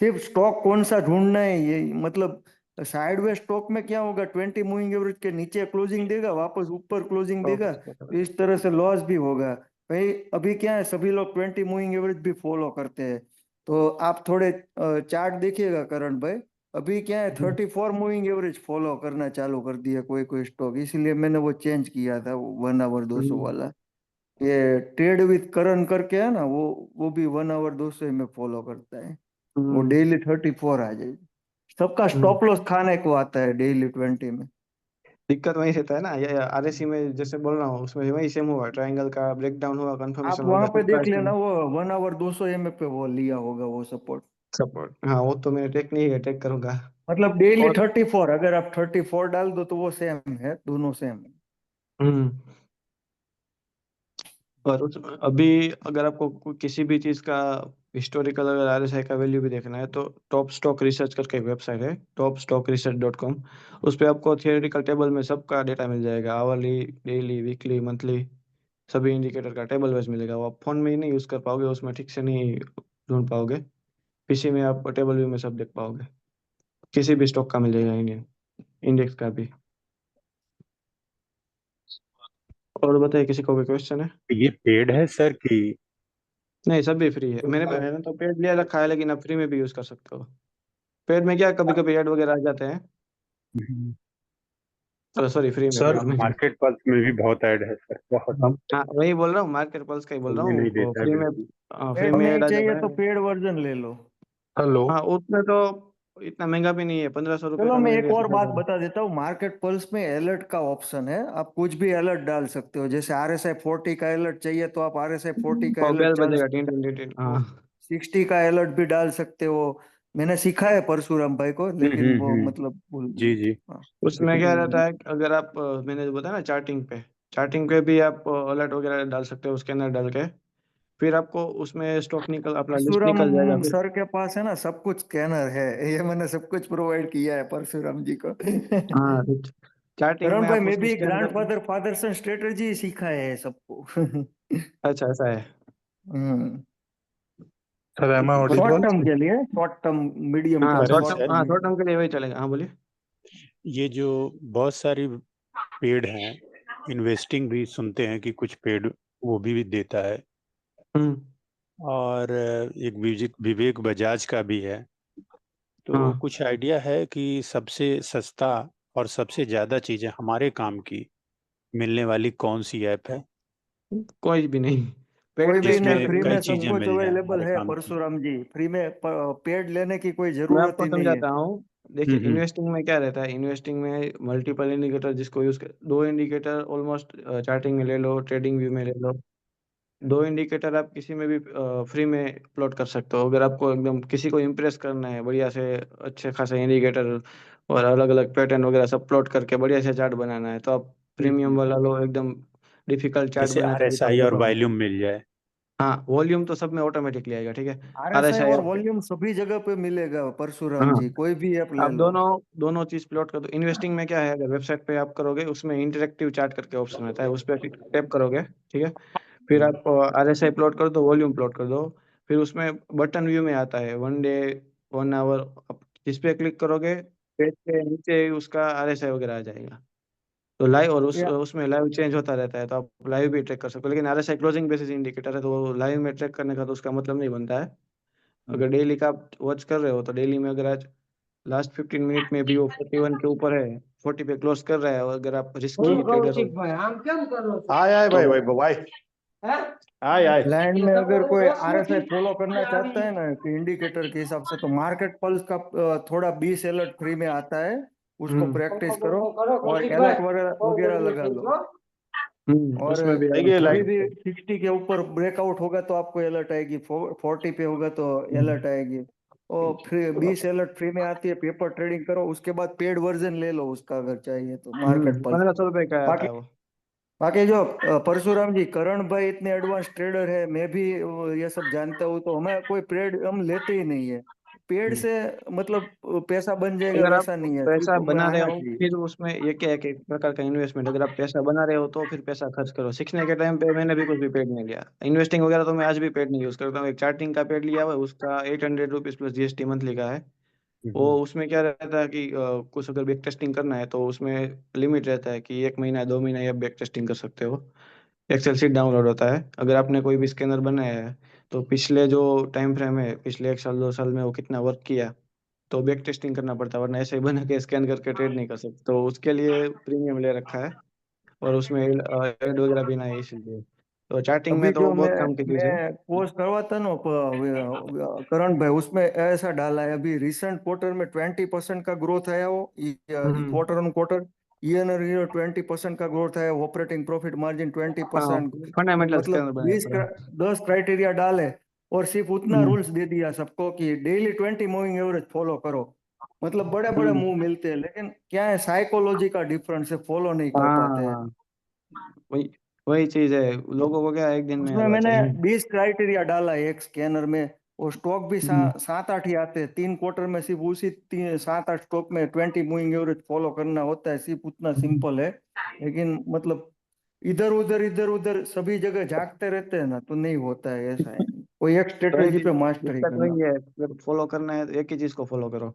सिर्फ स्टॉक कौन सा ढूंढना है, ये मतलब साइडवेज स्टॉक में क्या होगा, 20 मूविंग एवरेज के नीचे क्लोजिंग देगा, वापस ऊपर क्लोजिंग स्टॉप देगा, लॉस क्या तो करेगा। इस तरह से लॉस भी होगा भाई। अभी क्या है, सभी लोग 20 मूविंग एवरेज भी फॉलो करते हैं, तो आप थोड़े चार्ट देखिएगा करण भाई। अभी क्या है, 34 मूविंग एवरेज फॉलो करना चालू कर दिया कोई कोई स्टॉक, इसीलिए मैंने वो चेंज किया था, 1 आवर 200 हम्म, वाला। ये ट्रेड विथ करण करके है ना, वो भी 1 आवर 200 में फॉलो करता है। वो हम्म, डेली 34 आ जाएगी। सबका हम्म। स्टॉप लॉस खाने को आता है डेली 20 में। दिक्कत वही रहता है ना, ये RSI में जैसे बोल रहा हूँ उसमें वही सेम हुआ, ट्रायंगल का ब्रेकडाउन हुआ, आप कंफर्मेशन हो वहां गया, पे फिर देख प्राइस लेना, में वो 1 आवर 200 पे वो लिया होगा वो सपोर्ट। सपोर्ट। हाँ, वो तो मैंने टेक नहीं है, टेक करूंगा। मतलब डेली और 34, अगर आप 34 डाल दो तो वो सेम है, दोनों सेम है। हम्म और अभी अगर आपको किसी भी चीज का हिस्टोरिकल अगर RSI का वैल्यू भी देखना है तो टॉप स्टॉक रिसर्च करके एक वेबसाइट है, topstockresearch.com। उस पे आपको थियोरेटिकल टेबल में सबका डेटा मिल जाएगा, आवरली, डेली, वीकली, मंथली, सभी इंडिकेटर का टेबल वाइज मिलेगा। वो आप फोन में ही नहीं यूज कर पाओगे, उसमें ठीक से नहीं ढूंढ पाओगे। पीसी में आप टेबल व्यू में सब देख पाओगे, किसी भी स्टॉक का मिल जाएगा, इंडियन इंडेक्स का भी। और बताइए, किसी को भी क्वेश्चन है? ये पेड है सर कि? नहीं, सब भी फ्री है। मैंने तो पेड लिया रखा है, लेकिन आप फ्री में भी यूज कर सकते हो। पेड में क्या कभी कभी ऐड वगैरह आ जाते हैं। सॉरी, फ्री में, सर पेड में नहीं। मार्केट पल्स में भी बहुत ऐड है सर, बहुत हम हाँ, वही बोल रहा हूँ, मार्केट पल्स का ही बोल रहा ये नहीं हूँ, देता है फ्री में। बिल्कुल। फ्री पेड में नहीं ऐड आ चाहिए जाता तो है। पेड वर्जन ले लो। हेलो। हाँ, उसमें तो इतना महंगा भी नहीं है, 1500 रुपये चलो का मैं मेरे एक लिए और बात सफारी है। बता देता हूँ, मार्केट पल्स में अलर्ट का ऑप्शन है, आप कुछ भी अलर्ट डाल सकते हो, जैसे RSI 40 का अलर्ट चाहिए तो आप RSI 40 का और बेल अलर्ट डाल बजेगा सकते टीन टीन टीन, हाँ। हो, 60 का अलर्ट भी डाल सकते हो। मैंने सीखा है परशुराम भाई को, लेकिन वो मतलब भूल जी गया। जी। हाँ। उसमें क्या रहता है कि अगर आप मैंने जो बताया ना चार्टिंग पे भी आप अलर्ट वगैरह डाल सकते हो, स्कैनर डाल के फिर आपको उसमें स्टॉक निकल अपना लिस्ट परशुराम निकल जाएगा फिर। सर के पास है ना सब कुछ स्कैनर है, ये मैंने सब कुछ प्रोवाइड किया है परशुराम जी को। हाँ, तो चार्टिंग करण में भाई आप मैं उसको भी स्कैन करके। ग्रैंडफादर फादर सन स्ट्रेटेजी सीखा है सबको। अच्छा, ऐसा है। Hmm. Sir am I short audible? Term के लिए, शॉर्ट टर्म, मीडियम हाँ, term, Karan short sir, term. Short term के लिए वही चलेगा, हाँ बोलिए। ये जो बहुत सारी पेड हैं, इन्वेस्टिंग भी सुनते हैं कि कुछ पेड वो भी देता है, हम्म। और एक विवेक विवेक बजाज का भी है। तो हाँ, कुछ आइडिया है कि सबसे सस्ता और सबसे ज्यादा चीजें हमारे काम की मिलने वाली कौन सी ऐप है कोई भी नहीं, पेड कोई में भी क्या नहीं, जिसमें फ्री करेंगे। कई में सब चीजें कुछ मिल जाएं अवेलेबल हमारे है काम की? परशुराम जी, फ्री में पेड लेने की कोई मैं जरूरत आपको ही नहीं है। समझाता हूँ। देखिए, हम्म। इन्वेस्टिंग में क्या रहता है, इन्वेस्टिंग में मल्टीपल इंडिकेटर जिसको यूज कर, दो इंडिकेटर ऑलमोस्ट चार्टिंग में ले लो, ट्रेडिंग व्यू में ले लो। दो इंडिकेटर आप किसी में भी फ्री में प्लॉट कर सकते हो। अगर आपको एकदम किसी को इम्प्रेस करना है बढ़िया से, अच्छे खासे इंडिकेटर और अलग अलग पैटर्न वगैरह सब प्लॉट करके बढ़िया से चार्ट बनाना है, तो आप जी जी। प्रीमियम वाला लो, एकदम डिफिकल्ट चार्ट जैसे बना के RSI दिखाओगे और तो। वॉल्यूम मिल जाए। हाँ, वॉल्यूम तो सब में ऑटोमेटिकली आएगा, ठीक है। RSI RSI और आप, वॉल्यूम सभी जगह पे मिलेगा परशुराम हाँ, जी, कोई भी ऐप ले आप लो। दोनों दोनों चीज प्लॉट कर दो। इन्वेस्टिंग में क्या है, अगर वेबसाइट पे आप करोगे उसमें इंटरेक्टिव चार्ट करके ऑप्शन आता है, उस पर टैप करोगे, ठीक है। फिर आप RSI प्लॉट कर दो, वॉल्यूम प्लॉट कर दो। फिर उसमें बटन व्यू में आता है 1 डे, 1 आवर। आप जिस पे क्लिक करोगे पेज के नीचे ही उसका RSI वगैरह आ जाएगा। तो लाइव, और या उसमें लाइव चेंज होता रहता है, तो आप लाइव भी ट्रैक कर सकते हो। लेकिन RSI क्लोजिंग बेसिस इंडिकेटर है, तो लाइव में ट्रैक करने का तो उसका मतलब नहीं बनता है। अगर डेली का आप वॉच कर रहे हो तो डेली में अगर आज लास्ट 15 मिनट में भी वो 41 के ऊपर है, 40 पे क्लोज कर रहा है, और अगर आप रिस्की ट्रेडर हो आय आय भाई तो। भाई भाई आय आय ब्लाइंड में अगर कोई RSI फॉलो करना चाहता है ना कि इंडिकेटर के हिसाब से, तो मार्केट पल्स का थोड़ा 20 अलर्ट फ्री में आता है, उसको हम्म। प्रैक्टिस करो और अलर्ट वगैरह वगैरह लगा लो। और उसमें भी सही है कभी लाइन। भी 60 के ऊपर ब्रेकआउट होगा तो आपको अलर्ट आएगी, 40 पे होगा तो अलर्ट आएगी। और फ्री 20 अलर्ट फ्री में आती है, पेपर ट्रेडिंग करो, उसके बाद पेड वर्जन ले लो उसका अगर चाहिए तो, मार्केट पल्स। 1500 रुपये का आता बाकी है वो। बाकी जो परशुराम जी, करण भाई इतने एडवांस ट्रेडर है, मैं भी ये सब जानता हूँ, तो हमें कोई पेड हम लेते ही नहीं है। पेड हम्म। से मतलब पैसा बन जाएगा अगर आप वैसा नहीं है, पैसा सिर्फ हमें बना रहे आना हो, चाहिए। फिर उसमें ये क्या है कि एक प्रकार का इन्वेस्टमेंट, अगर आप पैसा बना रहे हो तो फिर पैसा खर्च करो। सीखने के टाइम पे मैंने भी कुछ भी पेड नहीं लिया, इन्वेस्टिंग वगैरह तो मैं आज भी पेड नहीं यूज करता हूँ। एक चार्टिंग का पेड लिया हुआ है, उसका 800 रुपीज प्लस GST मंथली का है। वो उसमें क्या रहता है कि कुछ अगर बैक टेस्टिंग करना है तो उसमें लिमिट रहता है कि 1 महीना 2 महीना आप बैक टेस्टिंग कर सकते हो। एक्सेल सीट डाउनलोड होता है, अगर आपने कोई भी स्कैनर बनाया है तो पिछले जो टाइम फ्रेम है, पिछले 1 साल 2 साल में वो कितना वर्क किया, तो बैक टेस्टिंग करना पड़ता है, वरना ऐसे ही बना के स्कैन करके ट्रेड नहीं कर सकते। तो उसके लिए प्रीमियम ले रखा है, और उसमें एड वगैरह भी ना है, इसलिए तो चार्टिंग अभी में तो जो बहुत काम की चीज़ है। मैं कोर्स करवाता ना करण भाई, उसमें ऐसा डाला है अभी रिसेंट क्वार्टर में 20% का ग्रोथ आया हो, hmm. Quarter on quarter, year on year 20% का ग्रोथ आया, ऑपरेटिंग प्रॉफिट मार्जिन हाँ, 20%। फंडामेंटल मतलब स्कैनर बनाया पूरा। 10 क्राइटेरिया डाले और सिर्फ उतना हम्म। रूल्स दे दिया सबको कि डेली 20 मूविंग एवरेज फॉलो करो। मतलब बड़े बड़े हम्म। मूव मिलते हैं, लेकिन क्या है, साइकोलॉजी का डिफरेंस है, फॉलो नहीं कर पाते हैं। हाँ, वही वही चीज़ है, लोगों को क्या एक दिन में उसमें हलवा मैंने चाहिए। 20 क्राइटेरिया डाला है एक स्कैनर में, और स्टॉक भी हम्म। 7-8 ही आते हैं 3 क्वार्टर में, सिर्फ उसी 7-8 स्टॉक में 20 मूविंग एवरेज फॉलो करना होता है, सिर्फ उतना हम्म। सिंपल है। लेकिन मतलब इधर उधर सभी जगह झांकते रहते हैं ना तो नहीं होता है, ऐसा है, कोई एक वही स्ट्रेटेजी पे मास्टरी दिक्कत करना। वही है, अगर फॉलो करना है तो एक ही चीज को फॉलो करो।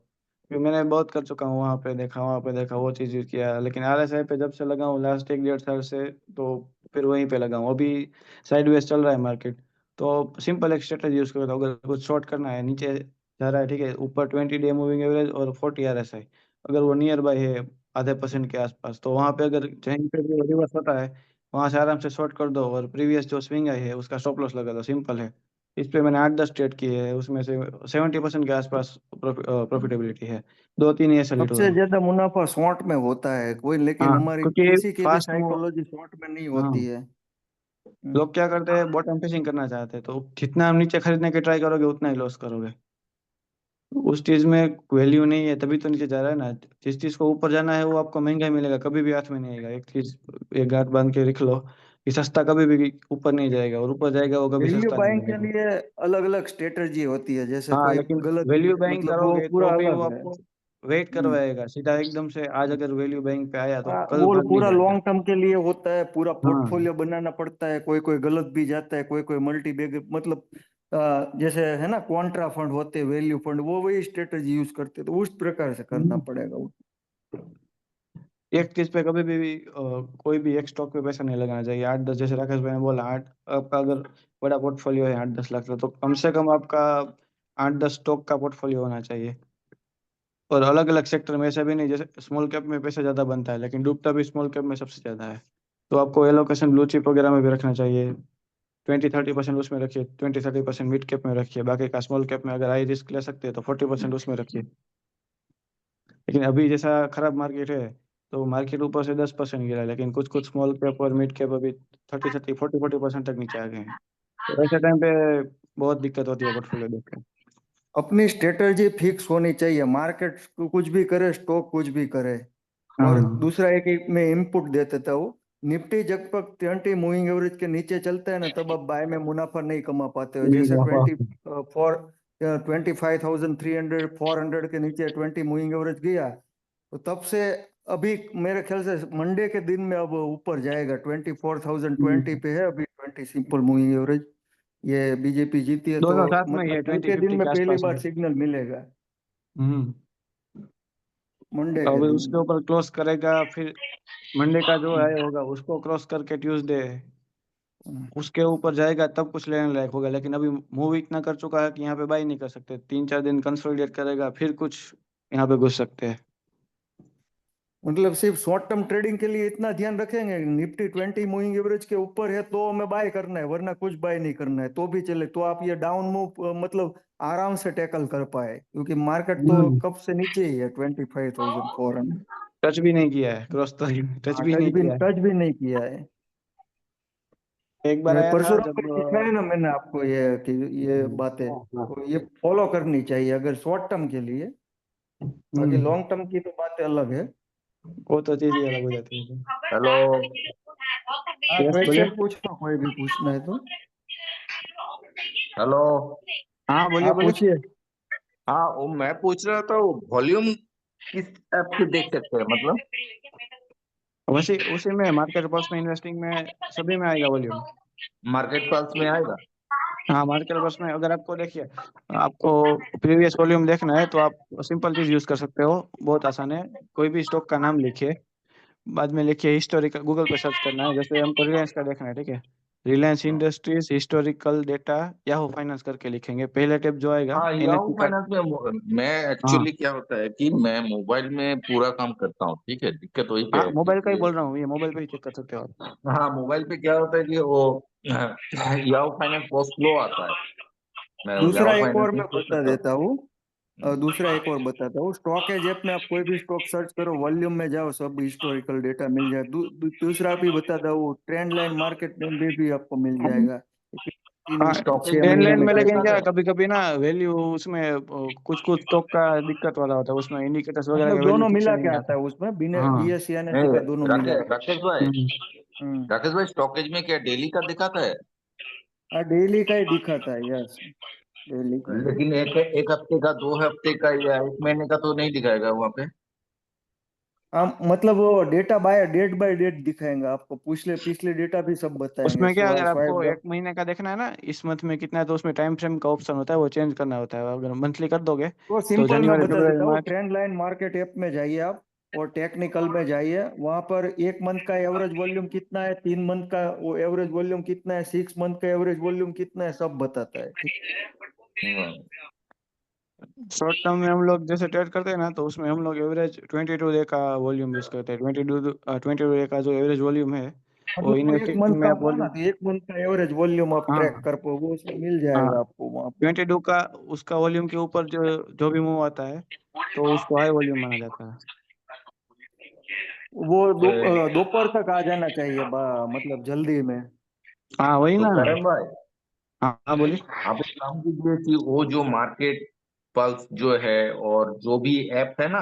क्योंकि मैंने बहुत कर चुका हूँ, वहाँ पे देखा वहाँ पे देखा, वो चीज यूज किया, लेकिन RSI पे जब से लगा हूँ लास्ट 1 1.5 साल से, तो फिर वहीं पे लगा हूँ। अभी साइडवेज चल रहा है मार्केट, तो सिंपल एक स्ट्रेटेजी यूज करता हूँ। अगर कुछ शॉर्ट करना है, नीचे जा रहा है, ठीक है, ऊपर 20 डे मूविंग एवरेज और 40 RSI, अगर वो नियर बाय है आधे परसेंट के आसपास, तो वहाँ पे अगर कहीं पे भी रिवर्स होता है, वहां से आराम से शॉर्ट कर दो, और प्रीवियस जो स्विंग आई है उसका स्टॉप लॉस लगा दो, सिंपल है। इस पे मैंने 8-10 ट्रेड किए हैं, उसमें से 70% के आसपास प्रॉफिटेबिलिटी है। 2-3 ही ऐसे लीड हुए सबसे हैं। ज्यादा मुनाफा शॉर्ट में होता है कोई, लेकिन हाँ, हमारी क्योंकि किसी की भी फास्ट मूव। साइकोलॉजी शॉर्ट में नहीं हाँ, होती है। लोग क्या करते हैं, बॉटम फिशिंग करना चाहते हैं, तो जितना आप नीचे खरीदने की ट्राई करोगे उतना ही लॉस करोगे। उस चीज में वैल्यू नहीं है, तभी तो नीचे जा रहा है ना। जिस चीज को ऊपर जाना है वो आपको महंगा ही मिलेगा, कभी भी हाथ में नहीं आएगा। एक चीज, एक गांठ बांध के रख लो कि सस्ता कभी भी ऊपर नहीं जाएगा, और ऊपर जाएगा वो कभी वैल्यू सस्ता नहीं बाइंग के जाएगा। लिए अलग अलग स्ट्रेटजी होती है, जैसे हाँ, कोई लेकिन गलत, वैल्यू बाइंग मतलब वो करोगे पूरा तो भी वो अलग है। आपको वेट करवाएगा। सीधा एकदम से आज अगर वैल्यू बाइंग पे आया तो कल वो भाग नहीं पूरा जाएगा। लॉन्ग टर्म के लिए होता है, पूरा हाँ, पोर्टफोलियो बनाना पड़ता है। कोई कोई गलत भी जाता है, कोई कोई मल्टी बैग, मतलब जैसे है ना कॉन्ट्रा फंड होते हैं, वैल्यू फंड, वो वही स्ट्रेटजी यूज करते हैं, तो उस प्रकार से करना पड़ेगा वो। एक चीज पे कभी भी कोई भी एक स्टॉक पे पैसा नहीं लगाना चाहिए। 8-10, जैसे राकेश भाई ने बोला, आठ आपका अगर बड़ा पोर्टफोलियो है 8-10 लाख का, तो कम से कम आपका 8-10 स्टॉक का पोर्टफोलियो होना चाहिए। और अलग अलग सेक्टर में, ऐसा भी नहीं जैसे स्मॉल कैप में पैसा ज्यादा बनता है लेकिन डूबता भी स्मॉल कैप में सबसे ज्यादा है। तो आपको एलोकेशन ब्लू चिप वगैरह में भी रखना चाहिए। 20-30% उसमें रखिए, 20-30% मिड कैप में रखिए, बाकी का स्मॉल कैप में अगर हाई रिस्क ले सकते हैं तो 40% उसमें रखिए। लेकिन अभी जैसा खराब मार्केट है, तो मार्केट ऊपर से 10% गिरा है, लेकिन कुछ कुछ स्मॉल कैप और मिड कैप अभी 30-40% तक नीचे आ गए हैं। तो ऐसे टाइम पे बहुत दिक्कत होती है पोर्टफोलियो देख के। अपनी स्ट्रेटजी फिक्स होनी चाहिए। मार्केट कुछ भी करे, स्टॉक कुछ भी करे। और हाँ, दूसरा एक मैं इनपुट दे देता हूँ। निफ्टी जब तक 20 मूविंग एवरेज के नीचे चलता है ना, तब आप बाय में मुनाफा नहीं कमा पाते हो। जैसे 25,300 के नीचे 20 मूविंग एवरेज गया, तो तब से अभी मेरे ख्याल से मंडे के दिन में अब ऊपर जाएगा। 24,020 पे है अभी 20 सिंपल मूविंग एवरेज। ये बीजेपी जीती है तो दोनों साथ में ही मतलब है, कल ट्वेंटी के दिन फिफ्टी में के पहली आसपास बार है। सिग्नल मिलेगा, हम्म। मंडे के अब दिन उसके में। ऊपर क्लोज करेगा, फिर मंडे का जो है होगा उसको क्रॉस करके ट्यूसडे उसके ऊपर जाएगा, तब कुछ लेने लायक होगा। लेकिन अभी मूव इतना कर चुका है कि यहाँ पे बाई नहीं कर सकते। 3-4 दिन कंसोलिडेट करेगा, फिर कुछ यहाँ पे घुस सकते हैं। मतलब सिर्फ शॉर्ट टर्म ट्रेडिंग के लिए इतना ध्यान रखेंगे, निफ्टी 20 मूविंग एवरेज के ऊपर है तो हमें बाय करना है, वरना कुछ बाय नहीं करना है तो भी चले, तो आप ये डाउन मूव मतलब आराम से टैकल कर पाए, क्योंकि मार्केट तो हम्म। कब से नीचे ही है 25,400। टच भी नहीं किया है, क्रॉस तो टच हाँ, भी नहीं किया है। टच भी नहीं किया है। एक बार ये आया था परशुराम जब में दिखाया ना मैंने आपको, ये कि ये बातें तो ये फॉलो करनी चाहिए अगर शॉर्ट टर्म के लिए। बाकी हम्म, लॉन्ग टर्म की तो बातें अलग है। वो तो चीज ही अलग हो जाती है। हेलो। हाँ, यस, बोलिए। क्वेश्चन पूछो, कोई भी पूछना है तो। हेलो। हाँ, बोलिए हाँ बोलिए। पूछिए। हाँ, वो मैं पूछ रहा था, वॉल्यूम किस ऐप से देख सकते हैं, मतलब? वैसे उसी में मार्केट पर्स में, इन्वेस्टिंग में, सभी में आएगा वॉल्यूम। मार्केट पल्स में आएगा? हाँ, मार्केट पर्स में अगर आपको देखिए, आपको प्रीवियस वॉल्यूम देखना है तो आप सिंपल चीज यूज कर सकते हो, बहुत आसान है। कोई भी स्टॉक का नाम लिखिए, बाद में लिखिए हिस्टोरिकल, गूगल पे सर्च करना है। जैसे हमको रिलायंस का देखना है, ठीक है, Reliance industries historical data Yahoo finance करके लिखेंगे। पहले टैब जो आएगा हाँ, याहू एनएससी का। फाइनेंस में मैं हाँ, एक्चुअली क्या होता है कि मैं मोबाइल में पूरा काम करता हूँ, ठीक है। दिक्कत वही पे हाँ, है मोबाइल का ही कि बोल रहा हूँ, ये मोबाइल पे ही चेक कर सकते हो आप। हाँ, मोबाइल पे क्या होता है कि वो याहू फाइनेंस बहुत स्लो आता है। मैं दूसरा याहू एक फाइनेंस और नहीं मैं खोल बता सकता। देता हूँ। दूसरा एक और बताता हूँ, स्टॉकेज ऐप में आप कोई भी स्टॉक सर्च करो, वॉल्यूम में जाओ, सब हिस्टोरिकल डेटा मिल जाए। दूसरा भी बताता हूँ, ट्रेंड लाइन मार्केट में भी आपको मिल जाएगा। हाँ, 6 स्टॉकेज ट्रेन महीने लाइन में में, लेकिन कैसा क्या है, कभी कभी ना वैल्यू उसमें कुछ कुछ स्टॉक का दिक्कत वाला होता है, उसमें इंडिकेटर्स वगैरह मतलब का वैल्यू दोनों ठीक से मिला के नहीं आता आता। है उसमें, बिना हाँ। बीएसई एनएसई का दोनों नहीं, मिला के। हम्म। हम्म। राकेश भाई, स्टॉकेज में क्या डेली का दिखाता है? हाँ, डेली का ही दिखाता है, यस, डेली का ही। लेकिन एक एक हफ्ते का, 2 हफ्ते का या एक महीने का तो नहीं दिखाएगा वहां पे? हाँ, मतलब वो डेटा बाय डेट दिखाएंगे आपको, पिछले पिछले डेटा भी सब बताएंगे। उसमें क्या, अगर आपको स्वाइप। 1 महीने का देखना है ना, इस मंथ में कितना है, तो उसमें टाइम फ्रेम का ऑप्शन होता है, वो चेंज करना होता है। अगर मंथली कर दोगे तो तो सिंपल मैं जनवरी बता फरवरी देता हूँ, मार्च। ट्रेंड लाइन मार्केट ऐप में जाइए आप, और टेक्निकल में जाइए, वहां पर एक मंथ का एवरेज वॉल्यूम कितना है, 3 मंथ का वो एवरेज वॉल्यूम कितना है, 6 मंथ का एवरेज वॉल्यूम कितना है, सब बताता है, ठीक। हम्म। शॉर्ट टर्म में हम लोग जैसे ट्रेड करते हैं ना, तो उसमें हम लोग एवरेज 22 डे का वॉल्यूम यूज करते हैं। 22 डे का जो एवरेज वॉल्यूम है, वो मतलब एक इन्वेस्टिंग मंथ में का आप हुआ ना, तो एक मंथ का एवरेज वॉल्यूम आप हाँ ट्रैक कर पाओ, वो उसमें मिल हाँ जाएगा आपको वहाँ पे। 22 का उसका वॉल्यूम के ऊपर जो जो भी मूव आता है तो उसको हाई वॉल्यूम माना जाता है। वो दोपहर तक आ जाना चाहिए, मतलब जल्दी में। हाँ वही तो ना। करण भाई, हाँ बोलिए। आप एक काम कीजिए कि वो जो मार्केट पल्स जो है और जो भी ऐप है ना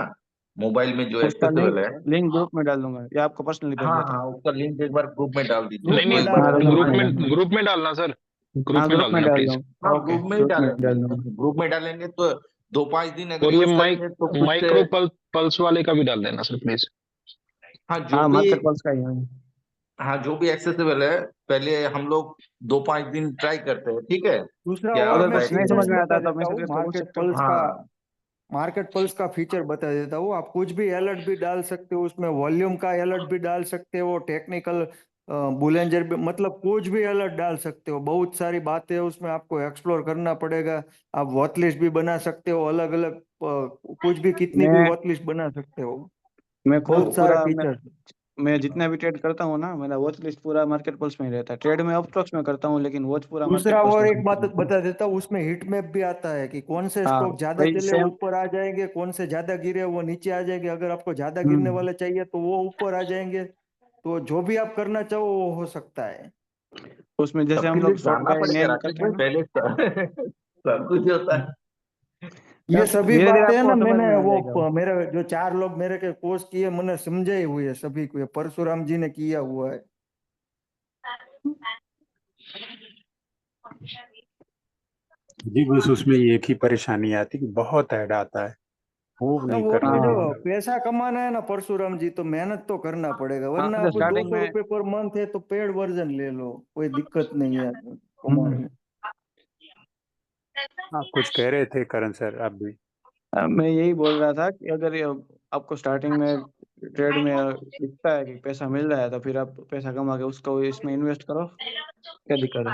मोबाइल में जो उसका लिंक एक्सेसिबल है, लिंक ग्रुप में डाल दूंगा या आपको पर्सनली भेज हाँ देता हाँ हूँ। उसका लिंक एक बार ग्रुप में डाल दीजिए, ग्रुप नहीं में एक नहीं, बार डाल हाँ देना ग्रुप ग्रुप में भाई। में ग्रुप में डालना सर, ग्रुप हाँ में ग्रुप डाल में देना डाल प्लीज। दूंगा। हाँ ओके ग्रुप में ही ग्रुप में डाल डालेंगे, दूंगा। ग्रुप में डालेंगे तो 2-5 दिन अगर और ये यूज करेंगे तो कुछ माइक्रो पल्स वाले का भी डाल देना सर प्लीज। हाँ जो हाँ भी, मार्केट पल्स का ही है। हाँ जो भी एक्सेसिबल है, पहले हम लोग 2-5 दिन ट्राई करते हैं, ठीक है दूसरा क्या और अगर मैं कुछ नहीं ट्रैकिंग समझ फीचर्स में रहेगा। आता बता तो देता मैसेज हूँ, करके पूछ सकते हो। हाँ मार्केट पल्स का फीचर बता देता हूँ। आप कुछ भी अलर्ट भी डाल सकते हो उसमें, वॉल्यूम का अलर्ट भी डाल सकते हो, टेक्निकल बुलेंजर भी, मतलब कुछ भी अलर्ट डाल सकते हो। बहुत सारी बातें हैं उसमें, आपको एक्सप्लोर करना पड़ेगा। आप वॉच लिस्ट भी बना सकते हो, अलग अलग कुछ भी कितनी भी मैं वॉच लिस्ट बना सकते हो। मैं खुद बहुत सारे पूरा फीचर्स। मैं जितना भी ट्रेड करता हूँ ना मेरा वॉच लिस्ट पूरा मार्केट पल्स में ही रहता है। ट्रेड में अपस्टॉक्स में करता हूँ लेकिन वॉच पूरा दूसरा मार्केट पल्स और में एक बात करता हूँ। बता देता हूँ, उसमें हीट मैप भी आता है कि कौन से हाँ स्टॉक ज्यादा वही चले सेम। ऊपर आ जाएंगे, कौन से ज्यादा गिरे वो नीचे आ जाएंगे। अगर आपको ज्यादा गिरने हम्म वाले चाहिए तो वो ऊपर आ जाएंगे। तो जो भी आप करना चाहो वो हो सकता है। उसमें जैसे सबके हम लिए लोग शॉर्ट जानना बाय पड़ेगा नेम राकेश करते भाई, हैं ना। पहले सब कुछ होता है। ये सभी धीरे धीरे बातें है ना, आपको समझ मैंने में आ वो जाएगा वो। मेरे जो 4 लोग मेरे के कोर्स किए, मैंने समझाई हुई है सभी को। ये परशुराम जी ने किया हुआ है। जी बस उसमें एक ही परेशानी आती कि बहुत ऐड आता है, मूव ना नहीं वो तो करने जो हाँ देता। पैसा कमाना है ना परशुराम जी, तो मेहनत तो करना पड़ेगा, हाँ वरना तो आप दो स्टार्टिंग सौ में रुपये पर मंथ है तो पेड वर्जन ले लो, कोई दिक्कत नहीं है कमाने हम्म, में। आप कुछ कह रहे थे करण सर, आप भी। मैं यही बोल रहा था कि अगर ये आपको स्टार्टिंग में ट्रेड में दिखता है कि पैसा मिल रहा है तो फिर आप पैसा कमा के उसको इसमें इन्वेस्ट करो। क्या दिक्कत है।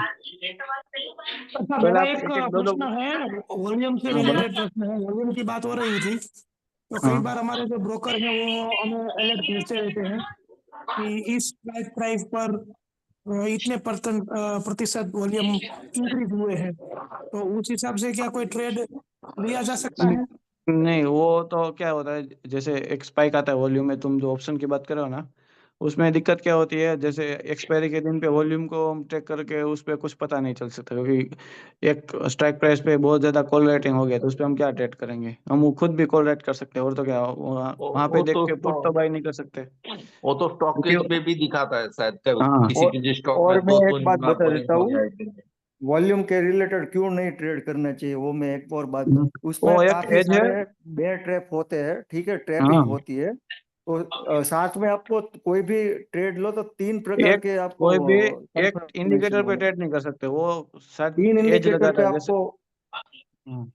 अच्छा, पहले मेरा आप एक एक एक दो दो। प्रश्न है, वॉल्यूम से हाँ बोलो। रिलेटेड प्रश्न है। वॉल्यूम की बात हो रही थी तो कई हाँ बार हमारे जो ब्रोकर हैं वो हमें अलर्ट भेजते रहते हैं कि इस प्राइस पर इतने प्रतिशत वॉल्यूम इंक्रीज हुए हैं। तो उस हिसाब से क्या कोई ट्रेड लिया जा सकता है? नहीं वो तो क्या होता है जैसे एक स्पाइक आता है वॉल्यूम में। तुम जो ऑप्शन की बात कर रहे हो ना उसमें दिक्कत क्या होती है जैसे एक्सपायरी के दिन पे वॉल्यूम को हम ट्रैक करके उस पे कुछ पता नहीं चल सकता क्योंकि एक स्ट्राइक प्राइस पे बहुत ज्यादा कॉल राइटिंग हो गया तो उस पे हम क्या ट्रेड करेंगे। हम वो खुद भी कॉल राइट कर सकते हैं और तो क्या वहाँ पे वो देख तो के पुट तो बाय नहीं कर सकते वो तो स्टॉकेज क्योंकि पे भी दिखाता है शायद, कभी हाँ किसी और किसी स्टॉक में और मैं दो एक बात बता वॉल्यूम देता हो हूँ, गया एक दिन में। वॉल्यूम के रिलेटेड क्यों नहीं ट्रेड करना चाहिए, वो मैं एक और बात। उसमें वो एक काफी एज है। सारे बेयर ट्रैप होते हैं, ठीक है, ट्रैपिंग हाँ होती है। तो साथ में आपको कोई भी ट्रेड लो तो 3 प्रकार एक के कोई भी आपको एक कंफर्मेशन इंडिकेटर पे होगा। ट्रेड नहीं कर सकते वो शायद 3 एज इंडिकेटर लगाता पे है जैसे। आपको, हाँ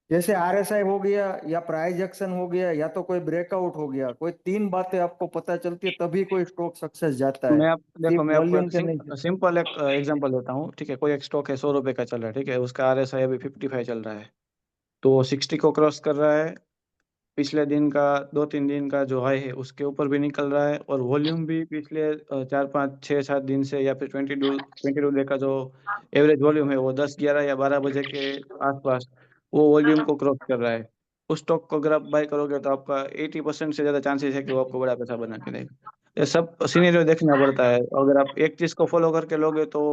जैसे RSI हो गया या प्राइस एक्शन हो गया या तो कोई ब्रेकआउट हो गया, कोई 3 बातें आपको पता चलती है तभी कोई स्टॉक सक्सेस जाता है, मैं आप देखो सिर्फ मैं आपको वॉल्यूम एक के नहीं। सिंपल एक एग्जांपल देता हूँ। ठीक है कोई एक स्टॉक है 100 रुपए का चल रहा है। ठीक है उसका RSI अभी 55 चल रहा है तो वो 60 को क्रॉस कर रहा है। पिछले दिन का 2-3 दिन का जो हाई है उसके ऊपर भी निकल रहा है और वॉल्यूम भी पिछले 4-5-6-7 दिन से या फिर 22 डे का जो एवरेज वॉल्यूम है वो 10 11 या 12 बजे के आसपास वो वॉल्यूम को क्रॉस कर रहा है। उस स्टॉक को अगर आप बाय करोगे तो आपका 80% से ज्यादा चांसेस है कि वो आपको बड़ा पैसा बना के देगा। ये सब सिनेरियो देखना पड़ता है। अगर आप एक चीज को फॉलो करके लोगे तो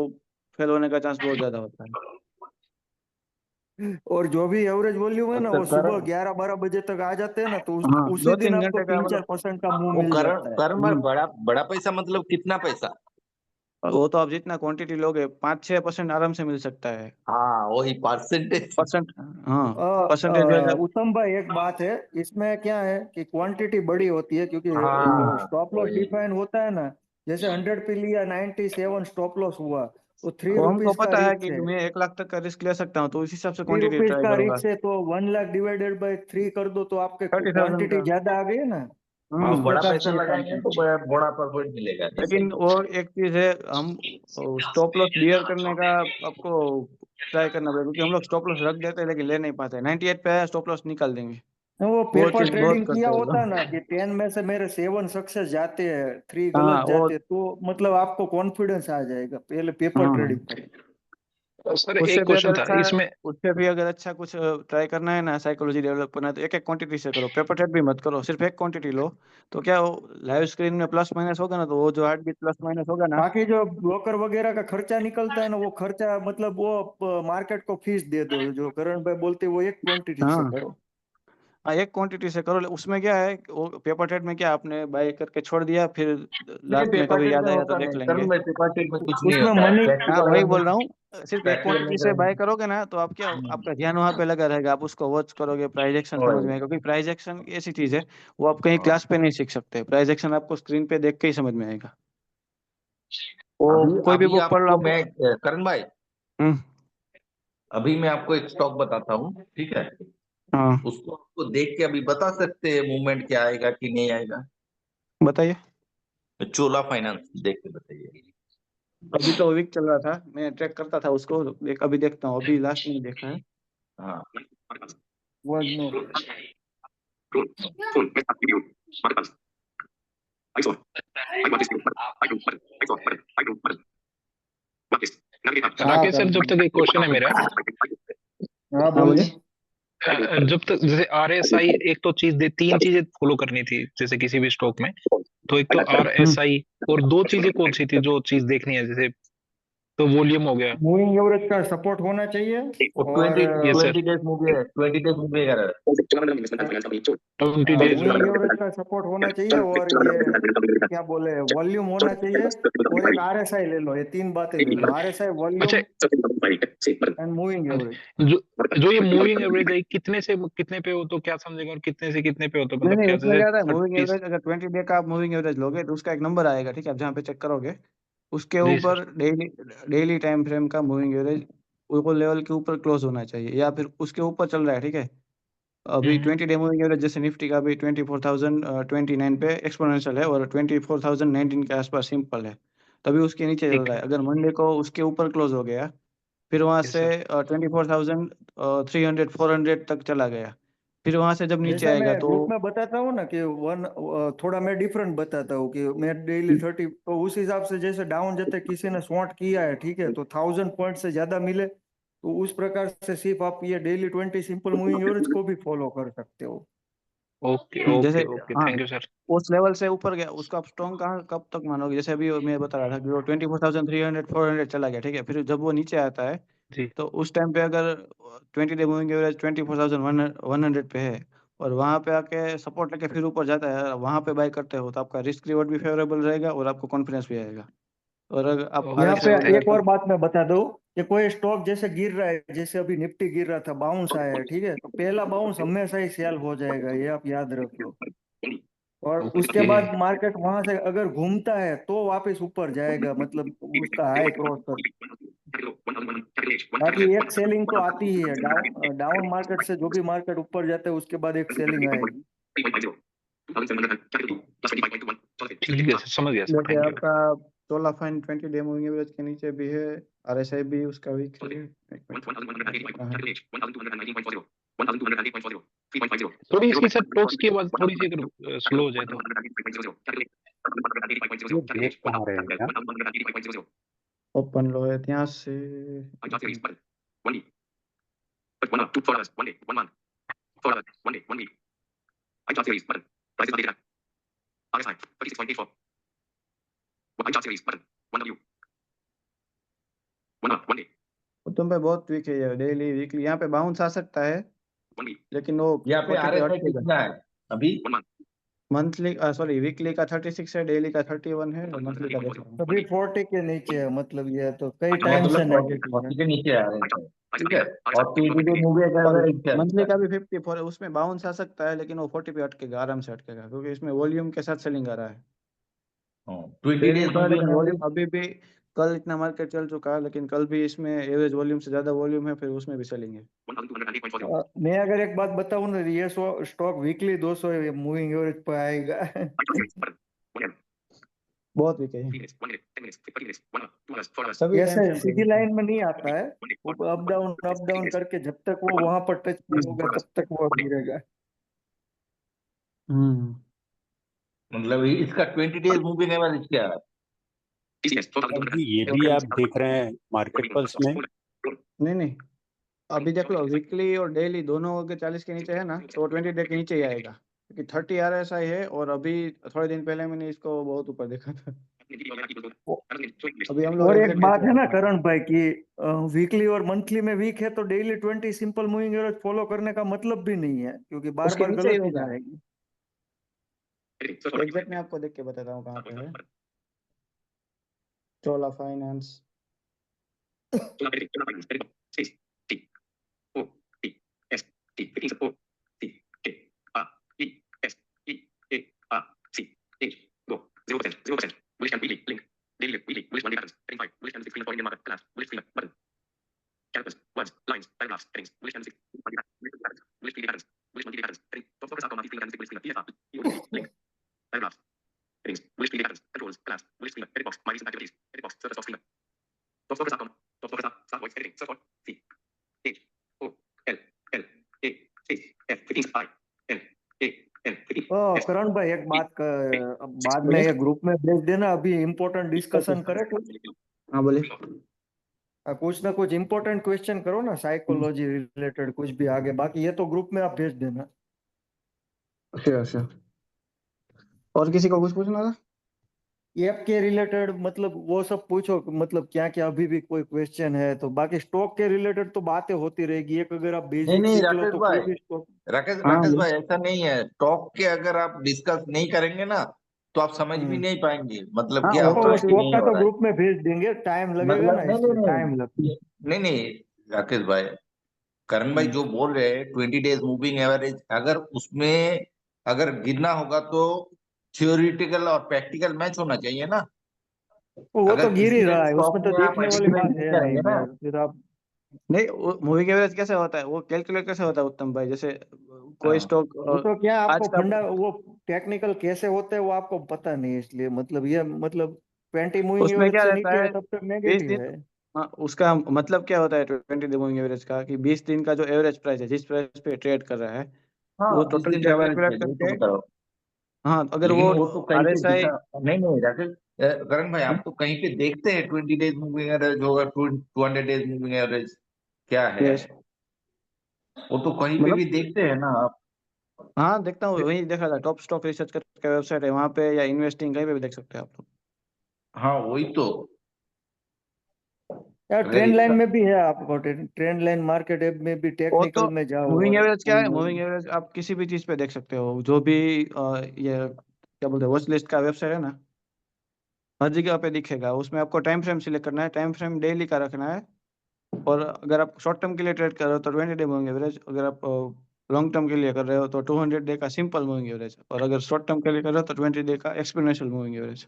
फेल होने का चांस बहुत ज्यादा होता है। और जो भी एवरेज वॉल्यूम है ना, अच्छा वो सुबह करण, 11-12 बजे तक आ जाते हैं ना, तो हाँ उसी दो दिन तीन आपको घंटे का तीन चार मतलब। परसेंट का मुंह वो मिल करण जाता है। करण भाई, हम्म, बड़ा बड़ा पैसा मतलब कितना पैसा? वो तो आप जितना क्वांटिटी लोगे 5-6% आराम से मिल सकता है। हाँ वही परसेंटेज। परसेंट। हाँ परसेंटेज वाइज आप। उत्तम भाई एक बात है, इसमें क्या है कि क्वांटिटी बड़ी होती है, क्योंकि हाँ स्टॉप लॉस वही। डिफाइन होता है ना। जैसे 100 पे लिया, 97 स्टॉप लॉस हुआ, तो थ्री वो हमको रुपीज का पता है कि रिस्क है। मैं 1 लाख तक का रिस्क ले सकता हूँ तो उस हिसाब से थ्री क्वांटिटी रुपीज ट्राई का करूंगा। रिस्क है तो 1 लाख डिवाइडेड बाय 3 कर दो, तो आपके 30,000 क्वांटिटी का। ज्यादा आ गई है ना। हाँ इस बड़ा हम्म। प्रकार पैसा से ये काम लगाएंगे तो करता है। बड़ा बड़ा प्रॉफिट मिलेगा, नहीं सही। लेकिन वो एक चीज है हम स्टॉप लॉस बियर करने का आपको ट्राई करना पड़ेगा क्योंकि हम लोग स्टॉप लॉस रख देते हैं लेकिन ले नहीं पाते। 98 पे आया स्टॉप लॉस निकाल देंगे। वो पेपर चीज बहुत ट्रेडिंग करते किया हैं होता लोग। ना कि 10 में से मेरे 7 सक्सेस जाते हैं, 3 हाँ गलत वो जाते हैं, तो मतलब आपको कॉन्फिडेंस आ जाएगा। पहले पेपर हाँ ट्रेडिंग करें। सर उससे एक भी क्वेश्चन अगर था अच्छा इसमें। उससे भी अगर अच्छा कुछ ट्राई करना है ना, साइकोलॉजी डेवलप करना है, तो एक एक क्वांटिटी से करो, पेपर ट्रेड भी मत करो, सिर्फ एक क्वांटिटी लो। तो क्या हो, लाइव स्क्रीन में प्लस माइनस होगा ना, तो वो जो हार्ट बीट प्लस माइनस होगा ना। बाकी जो ब्रोकर वगैरह का खर्चा निकलता है ना, वो खर्चा मतलब वो मार्केट को फीस दे दो। जो करण भाई बोलते हैं वो एक क्वांटिटी से हाँ करो। हाँ, एक क्वांटिटी से करो। उसमें क्या है, वो पेपर ट्रेड में क्या आपने बाय करके छोड़ दिया, फिर नहीं, लास्ट में पेपर कभी ट्रेड याद में आएगा तो होता देख नहीं लेंगे। करण भाई, पेपर ट्रेड में कुछ नहीं उसमें होता है, मनी, हाँ प्रैक्टिकल वही बोल रहा अर्निंग। हूँ, सिर्फ एक प्रैक्टिकल क्वांटिटी नहीं से बाय करेंगे। करोगे ना, तो आप क्या, आपका ध्यान वहां पे लगा रहेगा, आप उसको वॉच करोगे, प्राइस एक्शन समझ में वही। आएगा। क्योंकि प्राइस एक्शन ऐसी चीज है, वो आप कहीं हाँ। क्लास पे नहीं सीख सकते। प्राइस एक्शन आपको स्क्रीन पे देख के ही समझ में आएगा। वो अभी कोई भी अभी बुक पढ़ लो आपको आप। मैं करण भाई, हम्म, अभी मैं आपको एक स्टॉक बताता हूँ, ठीक है? हाँ उसको आपको देख के अभी बता सकते हैं मूवमेंट क्या आएगा कि नहीं आएगा। बताइए। चोला फाइनेंस देख के बताइए। अभी तो वीक चल रहा था, मैं ट्रैक करता था उसको, अभी देखता हूँ, अभी लास्ट में देखा है। हाँ। वो नो। हाँ राकेश सर, जब करण। तक एक क्वेश्चन है मेरा। हाँ हाँ बोलिए। बोलिए। जब तक जैसे RSI, एक तो तीन चीजें फॉलो करनी थी जैसे किसी भी स्टॉक में। तो एक तो हम्म, RSI, और दो चीजें कौन सी थी जो चीज देखनी है, जैसे तो वॉल्यूम हो गया। मूविंग एवरेज का सपोर्ट होना चाहिए। और और 20 डेज मूवी है, 20 डेज मूवी है। 20 डेज मूविंग एवरेज का सपोर्ट होना चाहिए, और ये क्या बोले, वॉल्यूम होना चाहिए। और एक आरएसआई ले लो, ये 3 बातें ले लो: आरएसआई, अच्छा, वॉल्यूम एंड मूविंग एवरेज। जो जो ये मूविंग एवरेज है, कितने से कितने पे हो तो क्या समझेगा, और कितने से कितने पे हो तो नहीं मतलब नहीं, क्या, उसमें जैसे क्या है, मूविंग 30। एवरेज अगर 20 डे का आप मूविंग एवरेज लोगे, तो उसका एक नंबर आएगा, ठीक है, आप जहाँ पे चेक करोगे उसके जी ऊपर sir. Daily daily time frame का मूविंग एवरेज वो लेवल के ऊपर क्लोज होना चाहिए, या फिर उसके ऊपर चल रहा है, ठीक है। अभी हम्म। 20 डे मूविंग एवरेज जैसे निफ्टी का अभी 24,029 पे एक्सपोनेंशियल है, और 24,019 के आसपास सिंपल है, तभी उसके नीचे चल ठीक रहा है। है। अगर मंडे को उसके ऊपर क्लोज हो गया, फिर वहां यस से सर। 24,300 400 तक चला गया, फिर वहां से जब नीचे जैसा मैं आएगा तो ग्रुप में बताता हूँ ना कि थोड़ा मैं डिफरेंट बताता हूँ कि मैं डेली 30, तो उस हिसाब से जैसे डाउन जाते किसी ने शॉर्ट किया है, ठीक है, तो 1000 पॉइंट से ज्यादा मिले, तो उस प्रकार से सिर्फ आप ये डेली 20 सिंपल मूविंग एवरेज को भी फॉलो कर सकते हो। ओके जैसे, ओके ओके, हाँ, थैंक यू सर। उस लेवल से ऊपर गया उसको आप स्ट्रॉन्ग कहाँ कब तक मानोगे? जैसे अभी मैं बता रहा था कि वो 24,300 400 चला गया, ठीक है, फिर जब वो नीचे आता है, जी। तो उस टाइम पे अगर 20 डे मूविंग एवरेज 24,100 पे है, और वहां पे आके सपोर्ट लेके फिर ऊपर जाता है, वहां पे बाय करते हो, तो आपका रिस्क रिवॉर्ड भी फेवरेबल रहेगा, और आपको कॉन्फिडेंस भी आएगा। और अगर आप यहाँ ओके पे सर, RSI थैंक एक यू। और बात मैं बता दूं कि कोई स्टॉक जैसे गिर रहा है, जैसे अभी निफ्टी गिर रहा था, बाउंस आया है, ठीक है, तो पहला बाउंस हमेशा ही सेल हो जाएगा, ये आप याद रख लो। और उसके ओके। बाद मार्केट वहां से अगर घूमता है तो वापस ऊपर जाएगा, मतलब उसका हाई क्रॉस कर। बाकी एक सेलिंग तो आती ही है, डाउन डाउन मार्केट से जो भी मार्केट ऊपर जाता है उसके बाद एक सेलिंग आएगी। ठीक है सर, समझ गया सर, जैसे थैंक यू। आपका चोला फाइन 20 डे मूविंग एवरेज के नीचे भी है, RSI भी उसका वीक है। एक मिनट, कहाँ है? थोड़ी इसकी सर टॉक्स की आवाज थोड़ी सी अगर स्लो हो जाए तो। ये देख कहाँ रहे हैं यार? ओपन लो है यहाँ से। तुम पे बहुत वीक है ये, डेली वीकली यहाँ पे बाउंस आ सकता है, लेकिन वो यहाँ पे 40 पे RSI अटकेगा। कितना है अभी? मंथली, सॉरी, वीकली का 36 है, डेली का 31 है, और मंथली का देख रहा हूँ। अभी 40 के नीचे है, मतलब ये तो कई टाइम से मतलब नेगेटिव है। 40 के नीचे आ रहे हैं, ठीक है। और 2 मूवी का सॉरी, एवरेज क्या मंथली है? का भी 54 है, उसमें बाउंस आ सकता है, लेकिन वो 40 पे अटकेगा, आराम से अटकेगा, क्योंकि इसमें वॉल्यूम के साथ सेलिंग आ रहा है। 20 सेलिंग डेज था, मूवी लेकिन एवरेज? वॉल्यूम अभी भी, कल इतना मार्केट चल चुका है, लेकिन कल भी इसमें एवरेज वॉल्यूम से ज्यादा वॉल्यूम है, फिर उसमें भी सेलिंग है। मैं अगर एक बात बताऊं ना, ये स्टॉक वीकली 200 मूविंग एवरेज पर आएगा। बहुत वीक है, सभी टाइम ऐसे फ्रेम पे सीधी weak है। लाइन में नहीं आता है, वो अप डाउन करके जब तक वो वहां पर टच नहीं होगा तब तक वो गिरेगा। मतलब इसका 20 डेज मूविंग एवरेज क्या है? और जी ये भी आप देख रहे हैं मार्केट पल्स में? नहीं, अभी देख लो, वीकली और डेली दोनों अगर 40 के नीचे है ना तो 20 डे के नीचे ही आएगा, क्योंकि 30 RSI है और अभी थोड़े दिन पहले मैंने इसको बहुत ऊपर देखा था। अभी हम लोग और एक exact बात ऐसे है ना आते हैं। करण भाई कि वीकली और मंथली में वीक है तो daily 20 simple moving average follow करने का मतलब भी नहीं है, क्योंकि बार उसके बार नीचे ही गलत ही होगा। जाएगी। एग्जैक्ट मैं आपको देख के बताता हूँ कहाँ पे है। चोला फाइनेंस, करण भाई एक बात बाद में बोलिए। ये ग्रुप में भेज देना, अभी इम्पोर्टेंट डिस्कशन करे कुछ। हाँ बोलिए। कुछ ना कुछ इम्पोर्टेंट क्वेश्चन करो ना, साइकोलॉजी रिलेटेड कुछ भी आगे, बाकी ये तो ग्रुप में आप भेज देना। Sure sure. और किसी को कुछ पूछना था? ऐप के रिलेटेड मतलब वो सब पूछो, मतलब क्या क्या अभी भी कोई क्वेश्चन है तो, बाकी स्टॉक के रिलेटेड तो बातें होती रहेगी। एक अगर आप नहीं बेसिक नहीं सीख लो राकेश तो कोई भाई, भी स्टॉक। हाँ राकेश भाई ऐसा नहीं है। टॉक के अगर आप डिस्कस नहीं करेंगे ना तो आप समझ भी हम्म नहीं पाएंगे, मतलब हाँ, क्या वो हो तो रहा वो है ठीक क्या स्टॉक नहीं का हो तो रहा है। ग्रुप में भेज देंगे, टाइम लगेगा मतलब ना, नहीं नहीं इसलिए टाइम लगता है। नहीं नहीं नहीं राकेश भाई, करण भाई हम्म। जो बोल रहे हैं 20 डेज मूविंग एवरेज, अगर उसमें अगर गिरना होगा तो थियोरिटिकल और प्रैक्टिकल मैच होना चाहिए ना। तो वो तो अगर गिर ही किसी रहा एक है, स्टॉक उसमें तो में आप देखने वाली एस्टिमेट बात नहीं है नहीं करेंगे ना। मैं फिर आप। नहीं, मूविंग एवरेज कैसे होता है, वो कैलकुलेट कैसे होता है उत्तम भाई? जैसे कोई हाँ स्टॉक वो तो क्या आज आपको का, फंडा वो टेक्निकल कैसे होते हैं वो आपको पता नहीं, इसलिए मतलब ये मतलब 20 मूविंग उसमें एवरेज क्या से रहता नीचे है है, तब तक 20 नेगेटिव दिन, है। हाँ उसका मतलब क्या होता है 20 डे मूविंग एवरेज का, कि 20 दिन का जो एवरेज प्राइस है, जिस प्राइस पे ट्रेड कर रहा है, वो हाँ 20 टोटल दिन का एवरेज कैलकुलेट चाहिए तो करके, बताओ। हाँ अगर लेकिन वो वो तो कहीं पे RSI, दिखा नहीं नहीं राकेश, करण भाई आप तो कहीं पे देखते हैं 20 डेज मूविंग एवरेज होगा, 200 डेज मूविंग एवरेज क्या है? यस, वो तो कहीं पे मतलब भी देखते हैं ना आप। हाँ देखता हूँ, वही देखा था, टॉप स्टॉक रिसर्च करके वेबसाइट है वहाँ पे, या इन्वेस्टिंग कहीं पे भी देख सकते हैं आप लोग। हाँ वही तो। यार अगर ट्रेंड लाइन इसका में भी है आपको, ट्रेंड लाइन मार्केट ऐप में भी वो तो टेक्निकल में जाओ मूविंग और एवरेज क्या है, मूविंग एवरेज आप किसी भी चीज पे देख सकते हो, जो भी ये क्या बोलते हैं, वॉच लिस्ट का वेबसाइट है ना, हर जगह पे दिखेगा। उसमें आपको टाइम फ्रेम सिलेक्ट करना है, टाइम फ्रेम डेली का रखना है। और अगर आप शॉर्ट टर्म के लिए ट्रेड कर रहे हो तो 20 डे मूविंग एवरेज, अगर आप लॉन्ग टर्म के लिए कर रहे हो तो 200 डे का सिंपल मूविंग एवरेज, और अगर शॉर्ट टर्म के लिए कर रहे हो तो 20 डे का एक्सपोनेंशियल मूविंग एवरेज।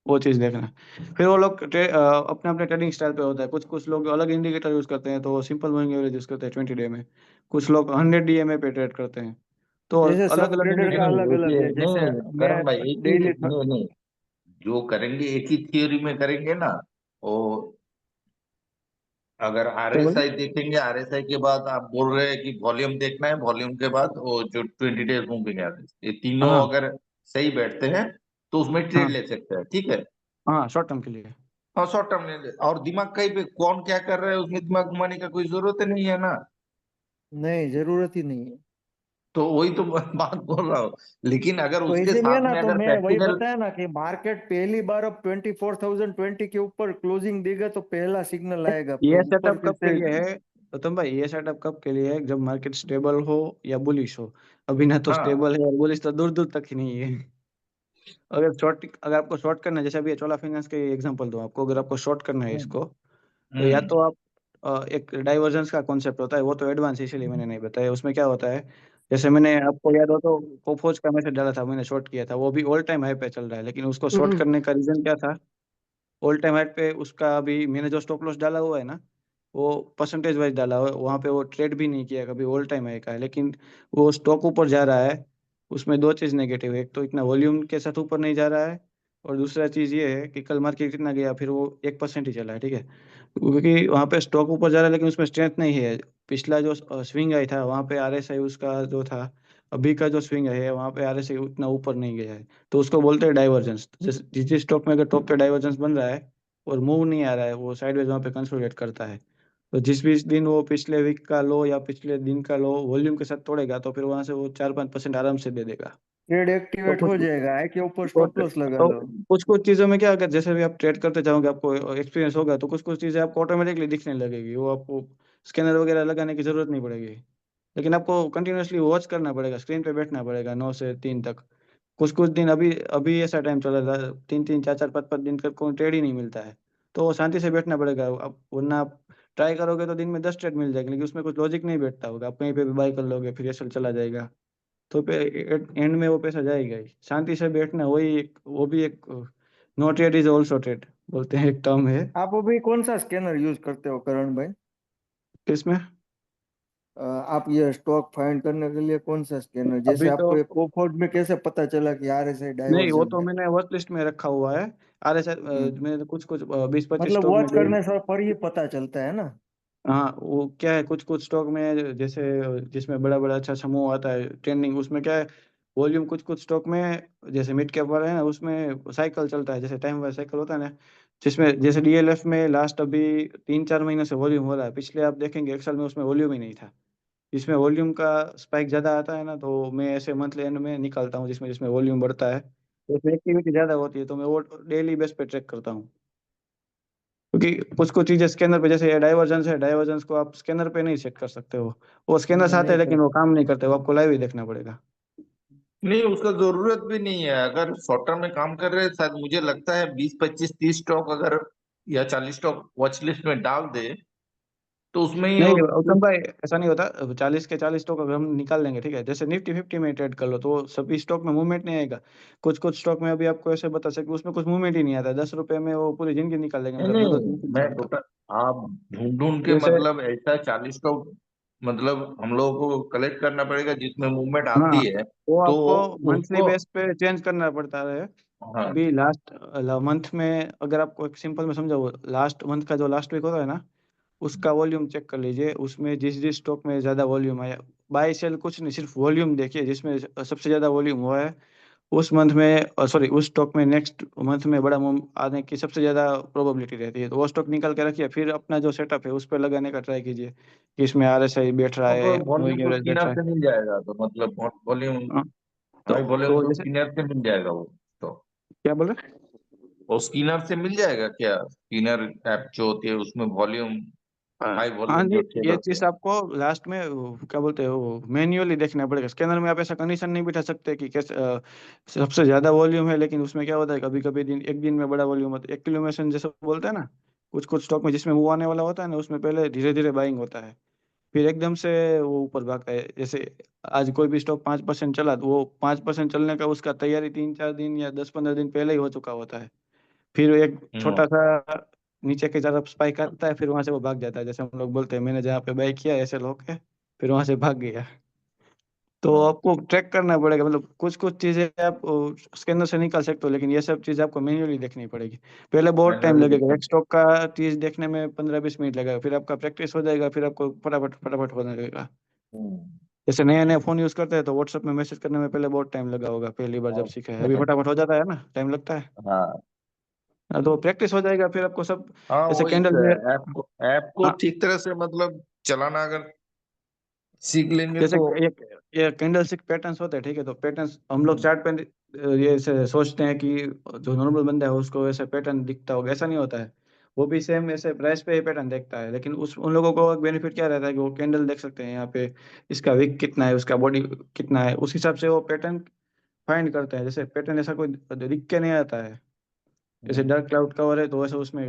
वो चीज़ देखना है। फिर वो लोग अपने अपने ट्रेडिंग स्टाइल पे होता है, कुछ कुछ लोग अलग इंडिकेटर यूज करते हैं, तो वो सिंपल मूविंग एवरेज यूज करते हैं 20 डे में। कुछ लोग 100 DMA पे ट्रेड करते हैं, तो जैसे अलग सब अलग ट्रेडर नहीं का इंडिकेटर। अलग नहीं अलग देखिए, है। नहीं जैसे नहीं मैं करण भाई एक ही डेली नहीं नहीं, जो करेंगे एक ही थियोरी में करेंगे ना। वो अगर क्या बोले? RSI देखेंगे, RSI के बाद आप बोल रहे हैं कि वॉल्यूम देखना है, वॉल्यूम के बाद वो जो 20 डेज मूविंग एवरेज, ये तीनों हाँ अगर सही बैठते हैं तो उसमें ट्रेड हाँ ले सकते हैं, ठीक है। हाँ, शॉर्ट टर्म के लिए। हाँ शॉर्ट टर्म ले ले, और दिमाग कहीं पे कौन क्या कर रहा है उसमें दिमाग घुमाने का कोई जरूरत नहीं है ना। नहीं, जरूरत ही नहीं है। तो वही तो बात बोल रहा हूँ। लेकिन अगर तो उसके इसीलिए साथ ना में तो अगर मैं वही प्रैक्टिकल, बताया ना कि मार्केट पहली बार अब 24,020 के ऊपर क्लोजिंग देगा तो पहला सिग्नल आएगा, फिर ये ऊपर सेटअप फिर कब के से। लिए है गौतम भाई? ये सेटअप कब के लिए है? जब मार्केट स्टेबल हो या बुलिश हो। अभी ना तो हाँ स्टेबल है और बुलिश तो दूर दूर तक ही नहीं है। अगर आपको शॉर्ट करना है, जैसे अभी चोला फाइनेंस के एग्जांपल दो आपको, अगर आपको शॉर्ट करना है हम्म इसको, तो या हम्म तो आप एक डाइवर्जेंस का कॉन्सेप्ट होता है, वो तो एडवांस इसलिए मैंने नहीं बताया। उसमें क्या होता है, जैसे मैंने आपको याद हो तो कोफोज का मैसेज डाला था, मैंने शॉर्ट किया था, वो भी ऑल टाइम हाई पे चल रहा है, लेकिन उसको शॉर्ट हम्म। करने का रीजन क्या था? ऑल टाइम हाई पे उसका अभी मैंने जो स्टॉप लॉस डाला हुआ है ना, वो परसेंटेज वाइज डाला हुआ है, वहाँ पे वो ट्रेड भी नहीं किया कभी, ऑल टाइम हाई का है, लेकिन वो स्टॉक ऊपर जा रहा है। उसमें दो चीज़ नेगेटिव है, एक तो इतना वॉल्यूम के साथ ऊपर नहीं जा रहा है, और दूसरा चीज़ ये है कि कल मार्केट कितना गया, फिर वो 1% ही चला है, ठीक है, क्योंकि वहाँ पे स्टॉक ऊपर जा रहा है लेकिन उसमें स्ट्रेंथ नहीं है। पिछला जो स्विंग आई था वहाँ पे RSI उसका जो था अभी का जो स्विंग है वहाँ पे RSI उतना ऊपर नहीं गया है, तो उसको बोलते हैं डाइवर्जेंस। जिस जिस स्टॉक में अगर टॉप पे डाइवर्जेंस बन रहा है और मूव नहीं आ रहा है, वो साइडवेज वहाँ पे कंसोलिडेट करता है। तो जिस भी दिन वो पिछले वीक का लो या पिछले दिन का लो वॉल्यूम के साथ तोड़ेगा, तो फिर वहां से वो 4-5% आराम से दे देगा। ट्रेड तो एक्टिवेट कुछ हो जाएगा, आई के ऊपर तो, स्टॉप लॉस लगा तो लो। कुछ कुछ चीजों में क्या, अगर जैसे भी आप ट्रेड करते जाओगे आपको एक्सपीरियंस होगा, तो कुछ कुछ चीजें आपको ऑटोमेटिकली दिखने लगेगी, वो आपको स्कैनर वगैरह लगाने की जरूरत नहीं पड़ेगी। लेकिन आपको कंटिन्यूअसली वॉच करना पड़ेगा, स्क्रीन पे बैठना पड़ेगा 9 से 3 तक। कुछ कुछ दिन अभी अभी ऐसा टाइम चल रहा था, 3-3, 4-4, 5-5 दिन तक कोई ट्रेड ही नहीं मिलता है, तो शांति से बैठना पड़ेगा। अब वरना आप ट्राई करोगे तो दिन में 10 ट्रेड मिल जाएगी, लेकिन उसमें कुछ लॉजिक नहीं बैठता होगा, आप कहीं पे भी बाई कर लोगे फिर एसएल चला जाएगा, तो एंड में वो पैसा जाएगा ही। शांति से बैठना, वही एक, वो भी एक no trade is also trade बोलते हैं, एक टर्म है। आप अभी कौन सा स्कैनर यूज करते हो करण भाई? किसमें? आप ये स्टॉक फाइंड करने के लिए कौन सा स्कैनर, जैसे अभी तो आपको ये कोफोर्ड में कैसे पता चला कि RSI नहीं, वो डाइवर्जेंट तो है? मैंने वॉच लिस्ट में रखा हुआ है। RSI हम्म, मैंने कुछ कुछ 20-25 मतलब स्टॉक में वॉच गए। करने से पर ही पता चलता है ना? हाँ, वो क्या है, कुछ कुछ स्टॉक में जैसे जिसमें बड़ा बड़ा अच्छा समूह आता है ट्रेंडिंग, उसमें क्या है, वॉल्यूम कुछ कुछ स्टॉक में जैसे मिड कैप वाला है ना, उसमें साइकिल चलता है, जैसे टाइम वाइज साइकिल होता है ना, जिसमें जैसे DLF में लास्ट अभी 3-4 महीने से वॉल्यूम हो रहा है, पिछले आप देखेंगे 1 साल में उसमें वॉल्यूम ही नहीं था। जिसमें वॉल्यूम का स्पाइक ज्यादा आता है ना, तो मैं ऐसे मंथली एंड में निकालता हूँ, जिसमें जिसमें वॉल्यूम बढ़ता है, तो उसमें एक्टिविटी ज्यादा होती है, तो मैं वो डेली बेस पे ट्रैक करता हूँ। क्योंकि कुछ कुछ चीजें स्कैनर पे, जैसे डाइवर्जेंस है, डाइवर्जेंस को आप स्कैनर पे नहीं सेट कर सकते हो, वो स्कैनर आते नहीं हैं लेकिन वो करते। काम नहीं करते, वो आपको लाइव ही देखना पड़ेगा। नहीं, उसका जरूरत भी नहीं है। अगर शॉर्ट टर्म में काम कर रहे हैं, शायद मुझे लगता है 20-25-30 स्टॉक अगर या 40 स्टॉक वॉच लिस्ट में डाल दे तो उसमें ही नहीं उत्तम भाई, ऐसा नहीं होता। 40 के 40 स्टॉक अगर हम निकाल लेंगे, ठीक है, जैसे Nifty 50 में ट्रेड कर लो, तो सभी स्टॉक में मूवमेंट नहीं आएगा। कुछ कुछ स्टॉक में अभी आपको ऐसे बता सकते उसमें कुछ मूवमेंट ही नहीं आता, 10 रुपए में वो पूरी जिंदगी निकाल देंगे, नहीं मतलब दो दो नहीं, तीन तीन मैं साल तक। टोटल आप ढूंढ ढूंढ के जैसे मतलब ऐसा 40 स्टॉक मतलब हम लोगों को कलेक्ट करना पड़ेगा जिसमें मूवमेंट हाँ, आती है। वो तो आपको मंथली उसको, बेस पे चेंज करना पड़ता है। हाँ, अभी लास्ट मंथ में अगर आपको एक सिंपल में समझाओ, लास्ट मंथ का जो लास्ट वीक होता है ना, उसका वॉल्यूम चेक कर लीजिए, उसमें जिस जिस स्टॉक में ज्यादा वॉल्यूम आया, बाय सेल कुछ नहीं, सिर्फ वॉल्यूम देखिए, जिसमें सबसे ज्यादा वॉल्यूम हुआ है उस मंथ में, सॉरी उस स्टॉक में नेक्स्ट मंथ में बड़ा मूव आने की सबसे ज्यादा प्रोबेबिलिटी रहती है, तो वो स्टॉक निकाल के रखिए, फिर अपना जो सेटअप है उस पर लगाने का ट्राई कीजिए कि इसमें RSI बैठ रहा है, वॉल्यूम मूविंग तो एवरेज बैठ स्किनर रहा से है। मिल जाएगा, तो मतलब वॉल्यूम, हाँ, हाई वॉल्यूम तो तो जैसे स्किनर से मिल जाएगा वो। तो क्या बोल रहे हैं? वो स्किनर से मिल जाएगा क्या? स्किनर ऐप जो होती है उसमें वॉल्यूम, हाई हाँ वॉल्यूम जी, जो ट्रेड ये होते चीज हैं। आपको लास्ट में क्या बोलते हैं, वो मैन्युअली देखना पड़ेगा। स्कैनर में आप ऐसा कंडीशन नहीं बिठा सकते कि कैसे सबसे ज्यादा वॉल्यूम है, लेकिन उसमें क्या होता है, कभी कभी एक दिन में बड़ा वॉल्यूम होता है, एक्यूमुलेशन जैसे बोलते हैं ना, कुछ कुछ स्टॉक में जिसमें मुंह आने वाला होता है ना, उसमें पहले धीरे धीरे बाइंग होता है, फिर एकदम से वो ऊपर भागता है। जैसे आज कोई भी स्टॉक 5% चला, तो वो 5% चलने का उसका तैयारी 3-4 दिन या 10-15 दिन पहले ही हो चुका होता है, फिर एक हम्म, छोटा सा नीचे की तरफ स्पाइक आता है, फिर वहां से वो भाग जाता है, जैसे हम लोग बोलते हैं मैंने जहाँ पे बाई किया ऐसे लोग के, फिर वहां से भाग गया। तो हम्म। आपको ट्रैक करना पड़ेगा, मतलब कुछ कुछ चीजें आप स्कैनर से निकाल सकते हो, लेकिन ये सब चीज आपको मैन्युअली देखनी पड़ेगी। पहले बहुत टाइम मैनुअली लगेगा, देखना। एक स्टॉक का चीज देखने में 15-20 मिनट लगेगा, फिर आपका प्रैक्टिस हो जाएगा, फिर आपको फटाफट फटाफट होने लगेगा। हम्म, जैसे नया नया फोन यूज करते हैं तो व्हाट्सएप में मैसेज करने में पहले बहुत टाइम लगा होगा, पहली बार जब हाँ। सीखा है, अभी फटाफट हो जाता है ना, टाइम लगता है। हाँ, हाँ, तो प्रैक्टिस हो जाएगा, फिर आपको सब हाँ, जैसे वही कैंडल तो में। है। ऐप को हाँ, ठीक तरह से मतलब चलाना अगर सीख लेंगे जैसे तो। एक ये कैंडल स्टिक पैटर्न्स होते हैं, ठीक है, तो पैटर्न्स हम लोग हम्म, चार्ट पे ये ऐसे सोचते हैं कि जो नॉर्मल बंदा है उसको ऐसे पैटर्न दिखता होगा, ऐसा नहीं होता है। वो भी सेम ऐसे प्राइस पे ही पैटर्न देखता है, लेकिन उस उन लोगों को बेनिफिट क्या रहता है कि वो कैंडल देख सकते हैं यहाँ पे, इसका विक कितना है, उसका बॉडी कितना है, उस हिसाब से वो पैटर्न फाइंड करते हैं। जैसे पैटर्न ऐसा कोई दिख के नहीं आता है, जैसे हम्म। डार्क क्लाउड कवर है तो वैसे उसमें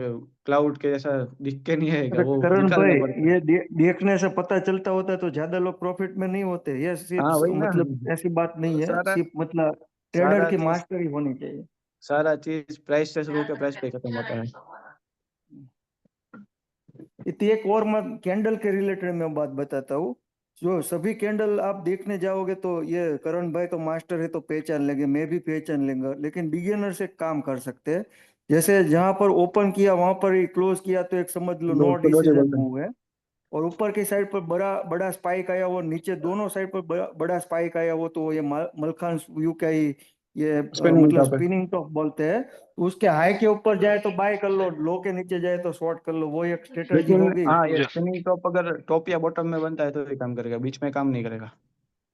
क्लाउड के जैसा दिख के नहीं आएगा, अरे वो करण भाई, निकालना पड़ता है। ये देखने से पता चलता होता तो ज्यादा लोग प्रॉफिट में नहीं होते। ये सिर्फ हाँ वही ना, मतलब ऐसी बात नहीं है, सारा सिर्फ मतलब ट्रेडर सारा की चीज मास्टरी होनी चाहिए। सारा चीज प्राइस से शुरू होकर प्राइस पे खत्म होता है। इतनी एक और मैं कैंडल के रिलेटेड में बात बताता हूँ। जो सभी कैंडल आप देखने जाओगे तो ये करण भाई तो मास्टर है तो पहचान लेंगे, मैं भी पहचान लेंगे, लेकिन बिगिनर से काम कर सकते हैं। जैसे जहां पर ओपन किया वहां पर ही क्लोज किया तो एक समझ लो नो उसको डोजी डिसीजन बोलते हैं। मूव है। और ऊपर की साइड पर बड़ा बड़ा स्पाइक आया वो, नीचे दोनों साइड पर बड़ा बड़ा स्पाइक आया वो, तो ये मलखान व्यू का ही ये स्पिनिंग मतलब टॉप है। स्पिनिंग टॉप बोलते हैं। तो उसके हाई के ऊपर जाए तो बाय कर लो, लो के नीचे जाए तो शॉर्ट कर लो, वो एक स्ट्रेटजी लेकिन होगी। हाँ, ये जो स्पिनिंग टॉप अगर टॉप या बॉटम में बनता है तो ये काम करेगा, बीच में काम नहीं करेगा।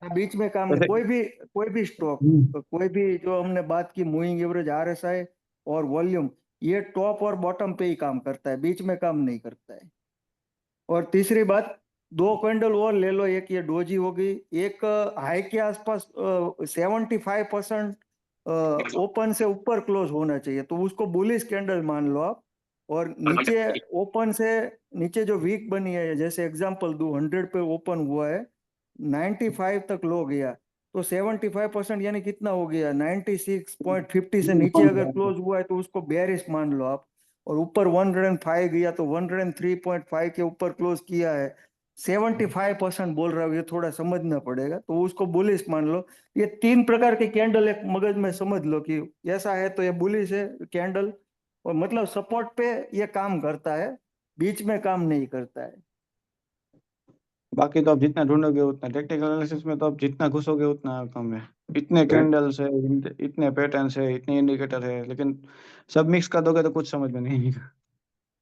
हाँ, बीच में काम नहीं, जैसे कोई भी स्टॉक, हम्म, कोई भी जो हमने बात की मूविंग एवरेज, आरएसआई और वॉल्यूम, ये टॉप और बॉटम पे ही काम करता है, बीच में काम नहीं करता है। और तीसरी बात, दो कैंडल और ले लो, एक ये डोजी होगी, एक हाई के आसपास 75% ओपन से ऊपर क्लोज होना चाहिए, तो उसको बुलिश कैंडल मान लो आप। और नीचे ओपन से नीचे जो वीक बनी है, जैसे एग्जांपल दो, 100 पे ओपन हुआ है, 95 तक लो गया, तो 75% यानी कितना हो गया, 96.50 से नीचे अगर क्लोज हुआ है तो उसको बेयरिश मान लो आप। और ऊपर 105 गया तो 103.5 के ऊपर क्लोज किया है, 75% बोल रहा हूँ, ये थोड़ा समझना पड़ेगा, तो उसको बुलिश मान लो। ये तीन प्रकार के कैंडल एक मगज में समझ लो कि ऐसा है तो ये बुलिश है कैंडल, और मतलब सपोर्ट पे ये काम करता है, बीच में काम नहीं करता है। बाकी तो आप जितना ढूंढोगे उतना, टेक्निकल एनालिसिस में तो आप जितना घुसोगे उतना कम है। इतने कैंडल्स है, इतने पैटर्न्स है, इतने इंडिकेटर है, लेकिन सब मिक्स कर दोगे तो कुछ समझ में नहीं आएगा।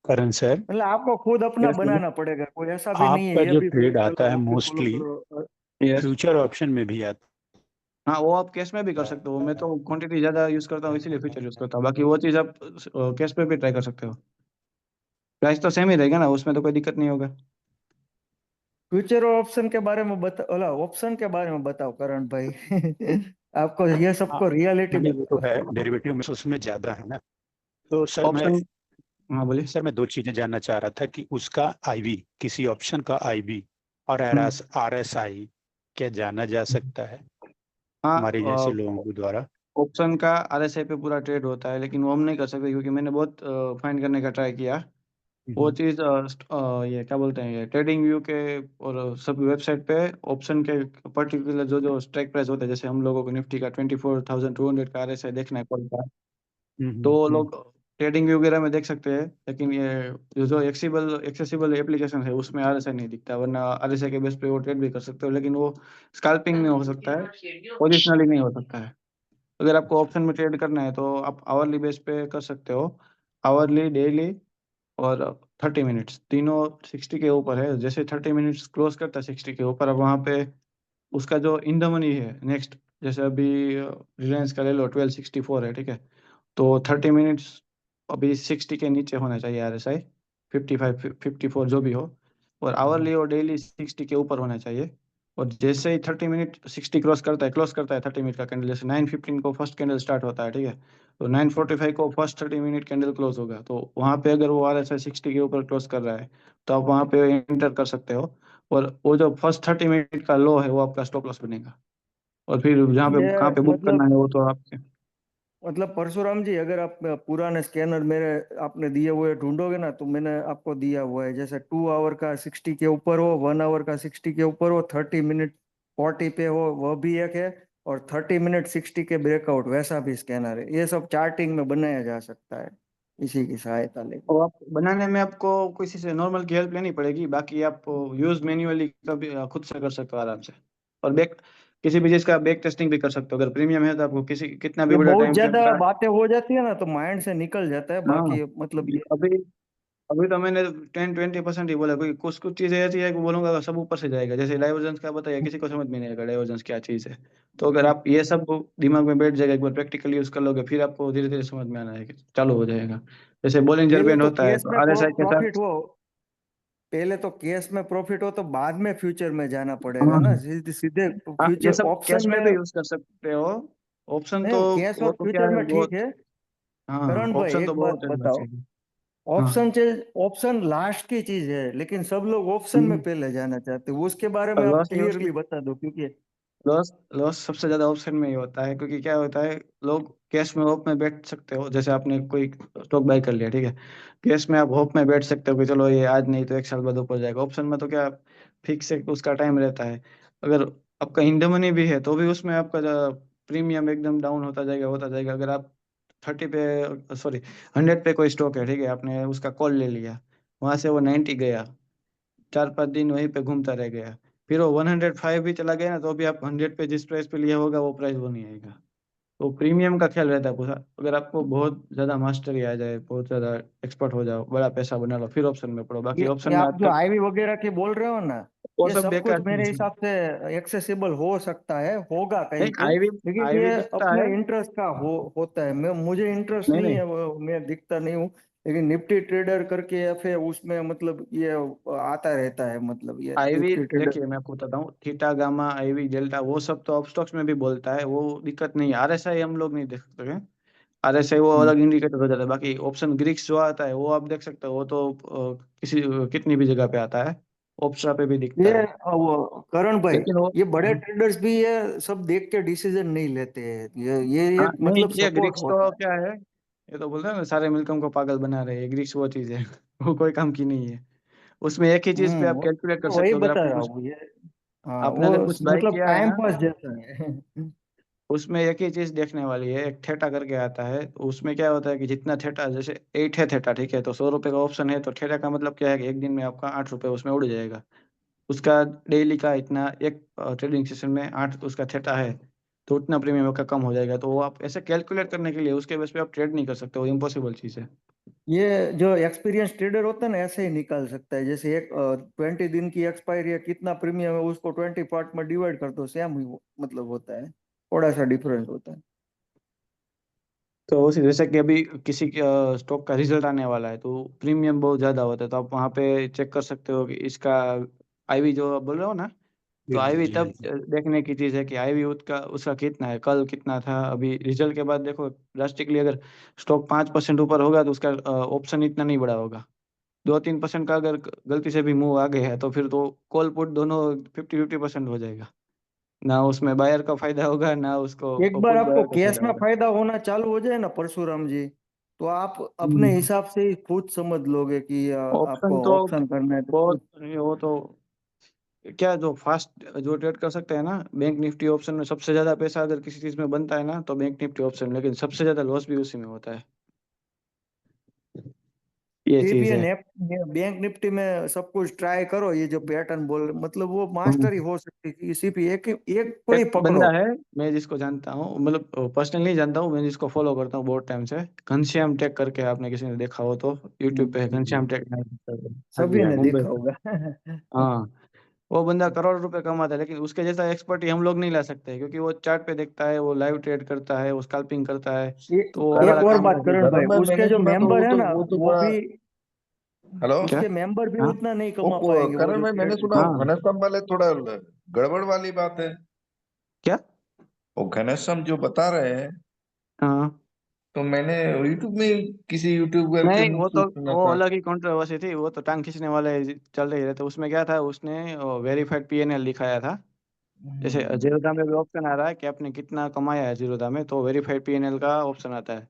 करण सर, मतलब आपको खुद अपना यस बोले। बनाना पड़ेगा, कोई ऐसा भी नहीं है आपका ये जो भी फॉलो ट्रेड आता करो है वो भी फॉलो मोस्टली करो। यस। फ्यूचर ऑप्शन में भी आता हाँ, वो आप कैश में भी कर सकते हो, मैं तो क्वांटिटी ज्यादा यूज करता हूँ इसीलिए फ्यूचर यूज करता हूँ, बाकी वो चीज आप कैश पे भी ट्राई कर सकते हो। प्राइस तो सेम ही रहेगा ना, उसमें तो कोई दिक्कत नहीं होगा। फ्यूचर ऑप्शन के बारे में बता, ओला ऑप्शन के बारे में बताओ करण भाई। आपको ये है। सबको रियलिटी नहीं, वो तो है, बताओ। डेरिवेटिव में उसमें ज्यादा है ना। तो सर मैं ऑप्शन, हाँ बोलिए। सर मैं दो चीजें जानना चाह रहा था कि उसका आईवी, किसी ऑप्शन का आईवी और हम्म, आरएसआई क्या जाना जा सकता है हमारे जैसे हाँ, लोगों के द्वारा? ऑप्शन का आरएसआई पे पूरा ट्रेड होता है, लेकिन वो हम नहीं कर सकते क्योंकि मैंने बहुत फाइंड करने का ट्राई किया। वो हम्म, चीज़ ये क्या बोलते हैं, ये ट्रेडिंग व्यू के और सब वेबसाइट पे ऑप्शन के पर्टिकुलर जो जो स्ट्राइक प्राइस होते हैं, जैसे हम लोगों को निफ्टी का 24,200 का आरएसआई देखना है कॉल का, हम्म, तो वो हम्म, लोग ट्रेडिंग व्यू वगैरह में देख सकते हैं। लेकिन ये जो जो एक्सेसिबल एप्लीकेशन है उसमें आरएसआई नहीं दिखता, वरना आरएसआई के बेस पे वो ट्रेड भी कर सकते हो, लेकिन वो स्कैल्पिंग में हो सकता है, पोजिशनली नहीं हो सकता है। अगर आपको ऑप्शन में ट्रेड करना है तो आप आवरली बेस पे कर सकते हो, आवरली, डेली और 30 मिनट्स, तीनों 60 के ऊपर है। जैसे 30 मिनट्स क्लोज करता है 60 के ऊपर, अब वहाँ पे उसका जो इन द मनी है नेक्स्ट, जैसे अभी रिलायंस का ले लो 1264 है, ठीक है, तो 30 मिनट्स अभी 60 के नीचे होना चाहिए आरएसआई, 55 54 जो भी हो, और आवरली और डेली 60 के ऊपर होना चाहिए। और जैसे ही 30 मिनट 60 क्रॉस करता है, क्लोज करता है 30 मिनट का कैंडल, जैसे 9:15 को फर्स्ट कैंडल स्टार्ट होता है, ठीक है, तो 9:45 को फर्स्ट 30 मिनट कैंडल क्लोज होगा, तो वहाँ पे अगर वो आरएसआई 60 के ऊपर क्लोज कर रहा है तो आप वहाँ पे एंटर कर सकते हो। और वो जो फर्स्ट 30 मिनट का लो है वो आपका स्टॉप लॉस बनेगा। और फिर जहाँ पे ये कहाँ पे बुक करना मतलब है वो तो आपके। परशुराम जी, अगर आप पुराने स्कैनर मेरे आपने दिए हुए ढूंढोगे ना, तो मैंने आपको दिया हुआ है, जैसे 2 आवर का 60 के ऊपर हो, 1 आवर का 60 के ऊपर हो, 30 मिनट 40 पे हो, वह भी एक है, और 30 मिनट 60 के ब्रेकआउट वैसा भी स्कैनर है। ये सब चार्टिंग में बनाया जा सकता है इसी की सहायता लेके। और आप बनाने में आपको किसी से नॉर्मल की हेल्प लेनी पड़ेगी, बाकी आप यूज मैन्युअली कभी खुद से कर सकते हो आराम से। और बैक, किसी भी चीज़ का बैक टेस्टिंग भी कर सकते हो, अगर प्रीमियम है तो आपको किसी कितना भी ये बड़ा बहुत टाइम फ्रेम ज्यादा का। बातें हो जाती है ना तो माइंड से निकल जाता है, हाँ, बाकी मतलब ये अभी अभी तो मैंने 10-20% ही बोला, क्योंकि कुछ कुछ चीजें ऐसी है कि बोलूंगा सब ऊपर से जाएगा, जैसे डाइवर्जेंस का बताइए, किसी को समझ में नहीं आएगा डाइवर्जेंस क्या चीज़ है। तो अगर आप ये सब दिमाग में बैठ जाएगा, एक बार प्रैक्टिकल यूज कर लोगे, फिर आपको धीरे धीरे समझ में आना है कि चालू हो जाएगा। जैसे बॉलिंजर पहले बैंड तो होता है केस तो में आरएसआई के प्रॉफिट साथ। हो, पहले तो केस में प्रॉफिट हो तो बाद में फ्यूचर में जाना पड़ेगा हाँ, ना, सीधे सीधे हाँ, ये फ्यूचर सब कैश ऑप्शन में में। भी यूज कर सकते हो। ऑप्शन तो नहीं, केस वो और तो क्या फ्यूचर है में ठीक बहुत। है। हाँ, करण भाई ऑप्शन तो एक बात बहुत एडवांस बताओ, है। ऑप्शन हाँ। चीज, ऑप्शन लास्ट की चीज है, लेकिन सब लोग ऑप्शन में पहले जाना चाहते हैं, उसके बारे में आप लॉस नहीं क्लियरली बता दो, क्योंकि लॉस लॉस सबसे ज्यादा ऑप्शन में ही होता है, क्योंकि क्या होता है, लोग कैश में होप में बैठ सकते हो, जैसे आपने कोई स्टॉक बाय कर लिया, ठीक है, कैश में आप होप में बैठ सकते हो कि चलो ये आज नहीं तो एक साल बाद ऊपर जाएगा। ऑप्शन में तो क्या, फिक्स है, उसका टाइम रहता है। अगर आपका इन द मनी भी है तो भी उसमें आपका प्रीमियम एकदम डाउन होता जाएगा। अगर आप 30 पे, सॉरी, 100 पे कोई स्टॉक है, ठीक है, आपने उसका कॉल ले लिया, वहां से वो 90 गया, 4-5 दिन वहीं पे घूमता रह गया, फिर वो 105 भी चला गया ना, तो भी आप 100 पे जिस प्राइस पे लिया होगा वो प्राइस वो नहीं आएगा। तो प्रीमियम का ख्याल रहता है पूरा। अगर आपको बहुत ज्यादा मास्टरी आ जाए, बहुत ज्यादा एक्सपर्ट हो जाओ, बड़ा पैसा बना लो, फिर ऑप्शन में पड़ो, बाकी ऑप्शन ये में आप आज जो तक आईवी वगैरह की बोल रहे हो ना, वो ये सब सब कुछ बेकार मेरे चीज है। हिसाब से एक्सेसिबल हो सकता है, होगा कहीं नहीं, पे, आईवी लेकिन आईवी ये दिखता अपने है। इंटरेस्ट का होता है। मैं मुझे इंटरेस्ट नहीं नहीं नहीं, है, मैं दिखता नहीं हूँ। लेकिन निफ्टी ट्रेडर करके या फिर उसमें मतलब ये आता रहता है, मतलब ये आईवी निफ्टी ट्रेडर। देखिए मैं आपको बताता हूँ, थीटा गामा आईवी डेल्टा वो सब तो अपस्टॉक्स में भी बोलता है, वो दिक्कत नहीं है। आरएसआई हम लोग नहीं देख सकते। आरएसआई वो अलग इंडिकेटर हो जाता है। बाकी ऑप्शन ग्रिक्स जो आता है वो आप देख सकते हो, वो तो किसी कितनी भी जगह पे आता है, ऑप्शा पे भी दिखता ये है। वो करण भाई, लेकिन वो ये बड़े ट्रेडर्स भी ये सब देख के डिसीजन नहीं लेते हैं। ये हाँ एक नहीं, मतलब ये सपोर्ट ग्रीक्स होता तो है। क्या है, ये तो बोलते हैं ना सारे मिल्कम को पागल बना रहे हैं, ग्रीक्स वो चीज है वो कोई काम की नहीं है। उसमें एक ही चीज पे आप कैलकुलेट कर वही सकते हो। अगर बता आपने रहा कुछ हूँ ये। हाँ, आपने वो अगर कुछ बाय मतलब किया है टाइम ना, पास जैसा है। उसमें एक ही चीज देखने वाली है, एक थेटा करके आता है। तो उसमें क्या होता है कि जितना थेटा, जैसे 8 है थेटा, ठीक है, तो 100 रुपए का ऑप्शन है, तो थेटा का मतलब क्या है कि एक दिन में आपका 8 रुपए उसमें उड़ जाएगा। उसका डेली का इतना, एक ट्रेडिंग सेशन में 8 उसका थेटा है, तो उतना प्रीमियम का कम हो जाएगा। तो वो आप ऐसे कैलकुलेट करने के लिए उसके बेस पे आप ट्रेड नहीं कर सकते, वो इम्पॉसिबल चीज़ है। ये जो एक्सपीरियंस ट्रेडर होता है ना, ऐसे ही निकाल सकता है। जैसे एक 20 दिन की एक्सपायरी है, कितना प्रीमियम है उसको 20 पार्ट में डिवाइड कर दो, सेम ही मतलब होता है, थोड़ा सा डिफरेंस होता है। तो उसी जैसे कि अभी किसी स्टॉक का रिजल्ट आने वाला है, तो प्रीमियम बहुत ज़्यादा होता है, तो आप वहाँ पे चेक कर सकते हो कि इसका आईवी जो आप बोल रहे हो ना, तो जी जी आईवी जी तब जी। देखने की चीज़ है कि आईवी उसका उसका कितना है, कल कितना था, अभी रिजल्ट के बाद देखो ड्रास्टिकली अगर स्टॉक 5% ऊपर होगा तो उसका ऑप्शन इतना नहीं बढ़ा होगा। 2-3% का अगर गलती से भी मूव आ गया है तो फिर तो कॉल पुट दोनों 50-50% हो जाएगा। ना उसमें बायर का फायदा होगा, ना उसको एक बार पुट आपको बायर का कैश फायदा में होगा। फायदा होना चालू हो जाए ना परशुराम जी, तो आप अपने हम्म। हिसाब से ही खुद समझ लोगे कि ऑप्शन आपको तो ऑप्शन करना है तो बहुत, खुद। वो तो क्या, जो फास्ट जो ट्रेड कर सकते हैं ना, बैंक निफ्टी ऑप्शन में सबसे ज्यादा पैसा अगर किसी चीज में बनता है ना तो बैंक निफ्टी ऑप्शन, लेकिन सबसे ज्यादा लॉस भी उसी में होता है, ये सिर्फ चीज ये है। बैंक निफ्टी में सब कुछ ट्राई करो, ये जो पैटर्न बोल, मतलब वो हम्म। मास्टरी हो सकती है। सिर्फ एक को ही एक पकड़ो। बंदा है, मैं जिसको जानता हूँ, मतलब पर्सनली नहीं जानता हूँ, मैं जिसको फॉलो करता हूँ बहुत टाइम से, घनश्याम टेक करके, आपने किसी ने देखा हो तो यूट्यूब पे है घनश्याम टेक, हाँ जी सभी हाँ ने जी। मुंबई देखा से। होगा। हाँ, वो बंदा करोड़ रुपए कमाता है, लेकिन उसके जैसा एक्सपर्ट हम लोग नहीं ला सकते, क्योंकि वो चार्ट पे देखता है, वो लाइव ट्रेड करता है, वो स्कैल्पिंग करता है, ये तो वो करण एक हमारा और काम बात है। करण भाई, करण भाई, उसके मैंने जो सुना तो मेंबर है ना, वो तो वो बड़ा। भी, हेलो। क्या? उसके मेंबर भी हाँ उतना नहीं कमा पाएंगे, वो करण जो भाई, मैंने ट्रेड। सुना हाँ। घनश्याम वाले थोड़ा गड़बड़ वाली बात है। क्या? वो घनश्याम जो बता रहे हैं, हाँ तो मैंने यूट्यूब में किसी यूट्यूबर के नहीं, मुंह वो से तो सुना वो था। अलग ही कंट्रोवर्सी थी, वो तो टांग खींचने वाले चल रही है। तो उसमें क्या था, उसने वेरीफाइड पीएनएल दिखाया था। जैसे हम्म। जीरोधा में भी ऑप्शन आ रहा है कि आपने कितना कमाया है जीरोधा में, तो वेरीफाइड पीएनएल का ऑप्शन आता है।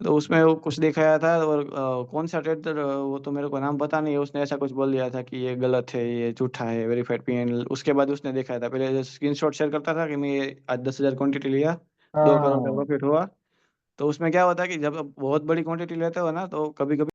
तो उसमें वो कुछ दिखाया था, और कौन सा ट्रेडर, वो तो मेरे को नाम पता नहीं है, उसने ऐसा कुछ बोल दिया था कि ये गलत है, ये झूठा है वेरीफाइड पीएनएल। उसके बाद उसने दिखाया था, पहले स्क्रीनशॉट शेयर करता था कि मैं ये आज 10,000 क्वांटिटी लिया, 2 करोड़ का हाँ। प्रॉफिट हुआ। तो उसमें क्या होता है कि जब आप बहुत बड़ी क्वांटिटी लेते हो ना, तो कभी कभी